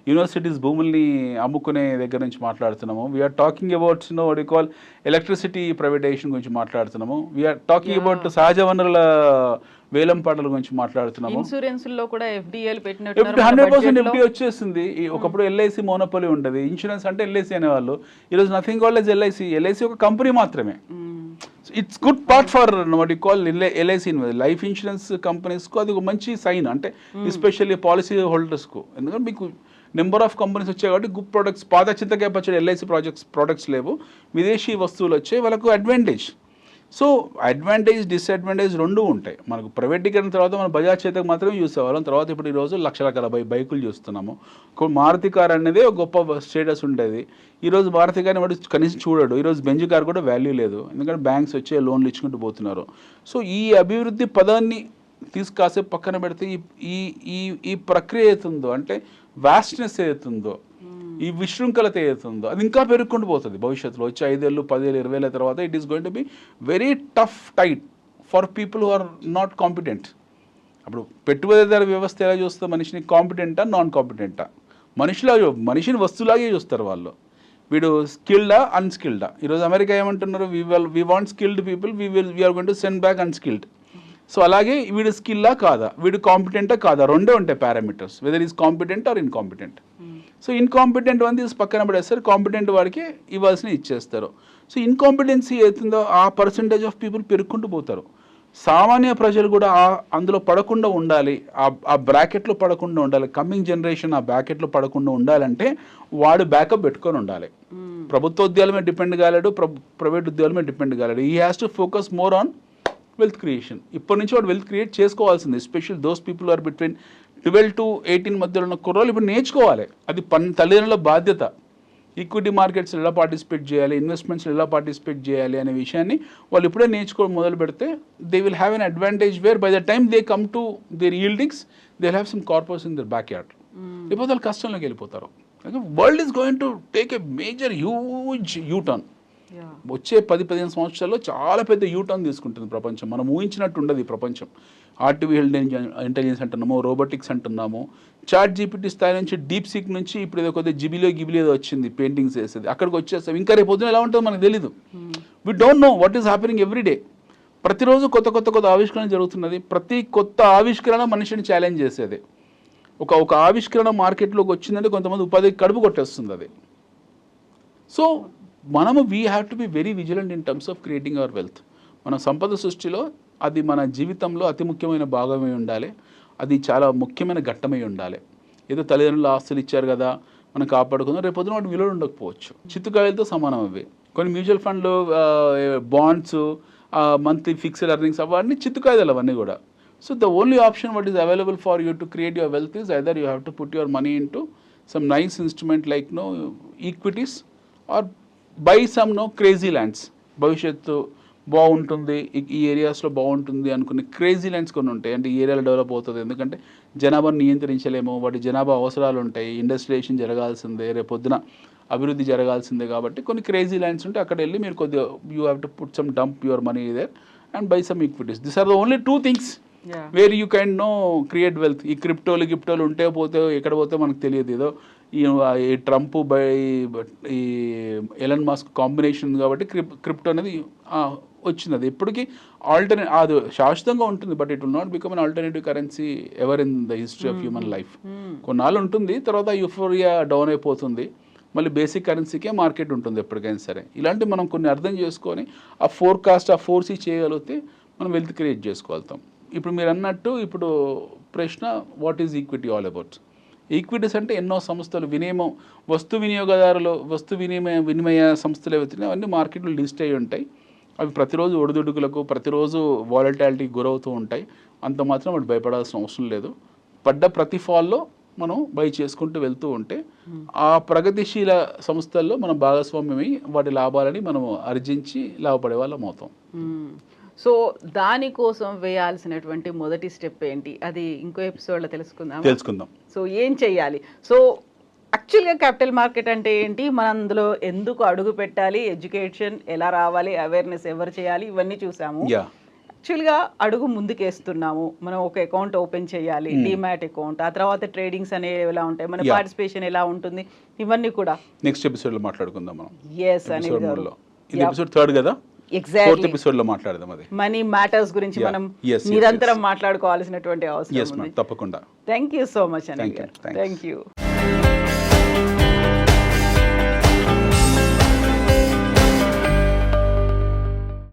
యూనివర్సిటీస్ భూముల్ని అమ్ముకునే దగ్గర నుంచి మాట్లాడుతున్నాము, we are talking about what you call electricity privatisation గురించి మాట్లాడుతున్నాము, వీఆర్ టాకింగ్ అబౌట్ సహజ వనరుల వేలం పాటల గురించి మాట్లాడుతున్నాము. ఇన్సూరెన్స్ లో కూడా FDIలు 100% FDI వచ్చేసింది. ఒకప్పుడు LIC మోనోపలి ఉండేది. ఇన్సూరెన్స్ అంటే LIC అనేవాళ్ళు. ఈరోజు నథింగ్ కాల్డ్ ఎస్ LIC ఒక కంపెనీ మాత్రమే. It's good part for what you call LIC life insurance కంపెనీస్కు అది ఒక మంచి సైన్, అంటే ఎస్పెషల్లీ పాలసీ హోల్డర్స్కు. ఎందుకంటే మీకు నెంబర్ ఆఫ్ కంపెనీస్ వచ్చాయి కాబట్టి గుడ్ ప్రొడక్ట్స్, పాత చింతకాయ పచ్చడి LIC ప్రొడక్ట్స్ లేవు, విదేశీ వస్తువులు వచ్చాయి, వాళ్ళకు అడ్వాంటేజ్. సో అడ్వాంటేజ్ డిసడ్వాంటేజ్ రెండు ఉంటాయి. మనకు ప్రైవేటీకరణ తర్వాత మనం బజాజ్ చేతకు మాత్రమే చూసేవాళ్ళం. తర్వాత ఇప్పుడు ఈరోజు లక్షల బైకులు చూస్తున్నాము. మారుతి కార్ అనేది ఒక గొప్ప స్టేటస్ ఉండేది. ఈరోజు మారుతి కార్ని వాడు కనీసం చూడడు. ఈరోజు బెంజ్ కార్ కూడా వాల్యూ లేదు, ఎందుకంటే బ్యాంక్స్ వచ్చే లోన్లు ఇచ్చుకుంటూ పోతున్నారు. సో ఈ అభివృద్ధి పదాన్ని కాసేపు పక్కన పెడితే ఈ ప్రక్రియ ఏతుందో, అంటే వాస్ట్నెస్ ఏతుందో, ఈ విశృంఖలత ఏతుందో, అది ఇంకా పెరుగుకుంటూ పోతుంది భవిష్యత్తులో. వచ్చే 5 ఏళ్ళు 10 ఏళ్ళు 20 ఏళ్ళ తర్వాత it is going to be very tough tight for people who are not competent. అప్పుడు పెట్టుబడిదారు వ్యవస్థ ఎలా చూస్తుంది మనిషిని, కాంపిటెంటా నాన్ కాంపిటెంటా? మనిషిని వస్తువులాగే చూస్తారు వాళ్ళు. వీడు స్కిల్డా అన్స్కిల్డా? ఈరోజు అమెరికా ఏమంటున్నారు, we want skilled people, we are going to send back unskilled. So అలాగే వీడు స్కిల్లా కాదా, వీడు కాంపిటెంటా కాదా, రెండే ఉంటాయి parameters, whether is competent or incompetent. So incompetent one తీసి పక్కన పడేస్తారు, కాంపిటెంట్ వాడికి ఇవ్వాల్సిన ఇచ్చేస్తారు. సో ఇన్కాంపిటెన్సీ అవుతుందో ఆ పర్సంటేజ్ ఆఫ్ పీపుల్ పెరుక్కుంటూ పోతారు. సామాన్య ప్రజలు కూడా అందులో పడకుండా ఉండాలి, ఆ బ్రాకెట్లో పడకుండా ఉండాలి. కమింగ్ జనరేషన్ ఆ బ్రాకెట్లో పడకుండా ఉండాలంటే వాడు బ్యాకప్ పెట్టుకొని ఉండాలి. ప్రభుత్వ ఉద్యోగాల మీద డిపెండ్ కాలేడు, ప్రైవేట్ ఉద్యోగాల మీద డిపెండ్ కాలేడు. He has to focus more on wealth creation. ఇప్పటి నుంచి వాడు వెల్త్ క్రియేట్ చేసుకోవాల్సింది. Especial those people are between 12 to 18 మధ్యలో ఉన్న కుర్రోళ్ళు ఇప్పుడు నేర్చుకోవాలి. అది తల్లిదండ్రుల బాధ్యత. ఈక్విటీ మార్కెట్స్లో ఎలా పార్టిసిపేట్ చేయాలి, ఇన్వెస్ట్మెంట్స్లో ఎలా పార్టిసిపేట్ చేయాలి అనే విషయాన్ని వాళ్ళు ఇప్పుడే నేర్చుకోవడం మొదలు పెడితే they will have an advantage where by the time they come to their yieldings they will have some corporates in their back yard. లేకపోతే వాళ్ళు కష్టంలోకి వెళ్ళిపోతారు. World is going to take a major huge U turn. వచ్చే 10-15 సంవత్సరాల్లో చాలా పెద్ద U turn తీసుకుంటుంది ప్రపంచం. మనం ఊహించినట్టు ఉండదు ఈ ప్రపంచం. ఆర్టిఫిషియల్ ఇంటెలిజెన్స్ అంటున్నాము, రోబోటిక్స్ అంటున్నాము, చాట్ జీపీటీ స్థాయి నుంచి డీప్ సీక్ నుంచి ఇప్పుడు ఏదో కొద్దిగా గిబిలి ఏదో వచ్చింది, పెయింటింగ్స్ వేసేది, అక్కడికి వచ్చేస్తాం. ఇంకా రేపు పొద్దున ఎలా ఉంటుందో మనకు తెలీదు. We don't know what is happening every day. ప్రతిరోజు కొత్త ఆవిష్కరణ జరుగుతున్నది. ప్రతి కొత్త ఆవిష్కరణ మనిషిని ఛాలెంజ్ చేసేది. ఒక ఆవిష్కరణ మార్కెట్లోకి వచ్చిందంటే కొంతమంది ఉపాధికి కడుపు కొట్టేస్తుంది అది. సో మనము we have to be very vigilant in terms of creating our wealth. మన సంపద సృష్టిలో అది మన జీవితంలో అతి ముఖ్యమైన భాగమై ఉండాలి. అది చాలా ముఖ్యమైన ఘట్టమై ఉండాలి. ఏదో తల్లిదండ్రులు ఆస్తులు ఇచ్చారు కదా మనం కాపాడుకుందాం, రేపు పొద్దున వాటి విలువ ఉండకపోవచ్చు. చిత్తుకాయలతో సమానం అవి. కొన్ని మ్యూచువల్ ఫండ్లు, బాండ్స్, మంత్లీ ఫిక్స్డ్ ఎర్నింగ్స్ అవన్నీ చిత్తుకాయలు అవన్నీ కూడా. So the only option what is available for you to create your wealth is either you have to put your money in to some nice instrument like equities or buy some crazy lands. భవిష్యత్తు బాగుంటుంది, ఈ ఏరియాస్లో బాగుంటుంది అనుకునే crazy lands కొన్ని ఉంటాయి. అంటే ఈ ఏరియాలో డెవలప్ అవుతుంది, ఎందుకంటే జనాభాను నియంత్రించలేము, వాటి జనాభా అవసరాలు ఉంటాయి, ఇండస్ట్రియలైజేషన్ జరగాల్సిందే, రేపు పొద్దున అభివృద్ధి జరగాల్సిందే. కాబట్టి కొన్ని క్రేజీ ల్యాండ్స్ ఉంటే అక్కడ వెళ్ళి మీరు కొద్దిగా you have to put some dump your money there and buy some equities. This are the only 2 things where you can create wealth. ఈ గిప్టోలు ఉంటే పోతే ఎక్కడ పోతే మనకు తెలియదు. ఏదో ఈ ట్రంప్ బై ఈ ఎలన్ మస్క్ కాంబినేషన్ కాబట్టి క్రిప్టో అనేది వచ్చింది. అది ఎప్పటికీ అది శాశ్వతంగా ఉంటుంది, but it will not become an alternative currency ever in the history of human life. కొన్నాళ్ళు ఉంటుంది, తర్వాత యూఫోరియా డౌన్ అయిపోతుంది, మళ్ళీ బేసిక్ కరెన్సీకే మార్కెట్ ఉంటుంది ఎప్పటికైనా సరే. ఇలాంటివి మనం కొన్ని అర్థం చేసుకొని ఆ ఫోర్సీ చేయగలిగితే మనం వెల్త్ క్రియేట్ చేసుకోగలుగుతాం. ఇప్పుడు మీరు అన్నట్టు ఇప్పుడు ప్రశ్న what is equity all about. Equities అంటే ఎన్నో సంస్థలు, వస్తు వినియోగదారులు, వినిమయ సంస్థలు ఏవైతే అవన్నీ మార్కెట్లో లిస్ట్ అయ్యి ఉంటాయి. అవి ప్రతిరోజు ఒడిదుడుకులకు, ప్రతిరోజు వాలటాలిటీకి గురవుతూ ఉంటాయి. అంత మాత్రం వాటి భయపడాల్సిన అవసరం లేదు. పడ్డ ప్రతి ఫాల్లో మనం బై చేసుకుంటూ వెళ్తూ ఉంటే ఆ ప్రగతిశీల సంస్థల్లో మనం భాగస్వామ్యమై వాటి లాభాలని మనం ఆర్జించి లాభపడే వాళ్ళం అవుతాం. సో దానికోసం వేయాల్సినటువంటి మొదటి స్టెప్ ఏంటి, అది ఇంకో ఎపిసోడ్లో తెలుసుకుందాం. సో ఏం చెయ్యాలి? సో యాక్చువల్గా క్యాపిటల్ మార్కెట్ అంటే ఏంటి, మనం అందులో ఎందుకు అడుగు పెట్టాలి, ఎడ్యుకేషన్ ఎలా రావాలి, అవేర్నెస్ ఎవరు చేయాలి, ఇవన్నీ చూసాము. యాక్చువల్గా అడుగు ముందుకేస్తున్నాము. మనం ఒక అకౌంట్ ఓపెన్ చేయాలి, డిమాట్ అకౌంట్, ఆ తర్వాత ట్రేడింగ్స్ అనేవి ఎలా ఉంటాయి, మన పార్టిసిపేషన్ ఎలా ఉంటుంది, ఇవన్నీ కూడా నెక్స్ట్ ఎపిసోడ్లో మాట్లాడుకుందాం మనం. ఎస్ అనిల్ గారు, ఇది ఎపిసోడ్ 3 కదా. ఎగ్జాక్ట్లీ ఎపిసోడ్ లో మాట్లాడదాం అది. మనీ మ్యాటర్స్ గురించి Yeah. మనం Yes, yes, నిరంతరం మాట్లాడుకోవాల్సినటువంటి అవసరం ఎస్ ఉంది. మ్యామ్, తప్పకుండా. థ్యాంక్ యూ సో మచ్ అండి. Thank you. Thanks. Thank you.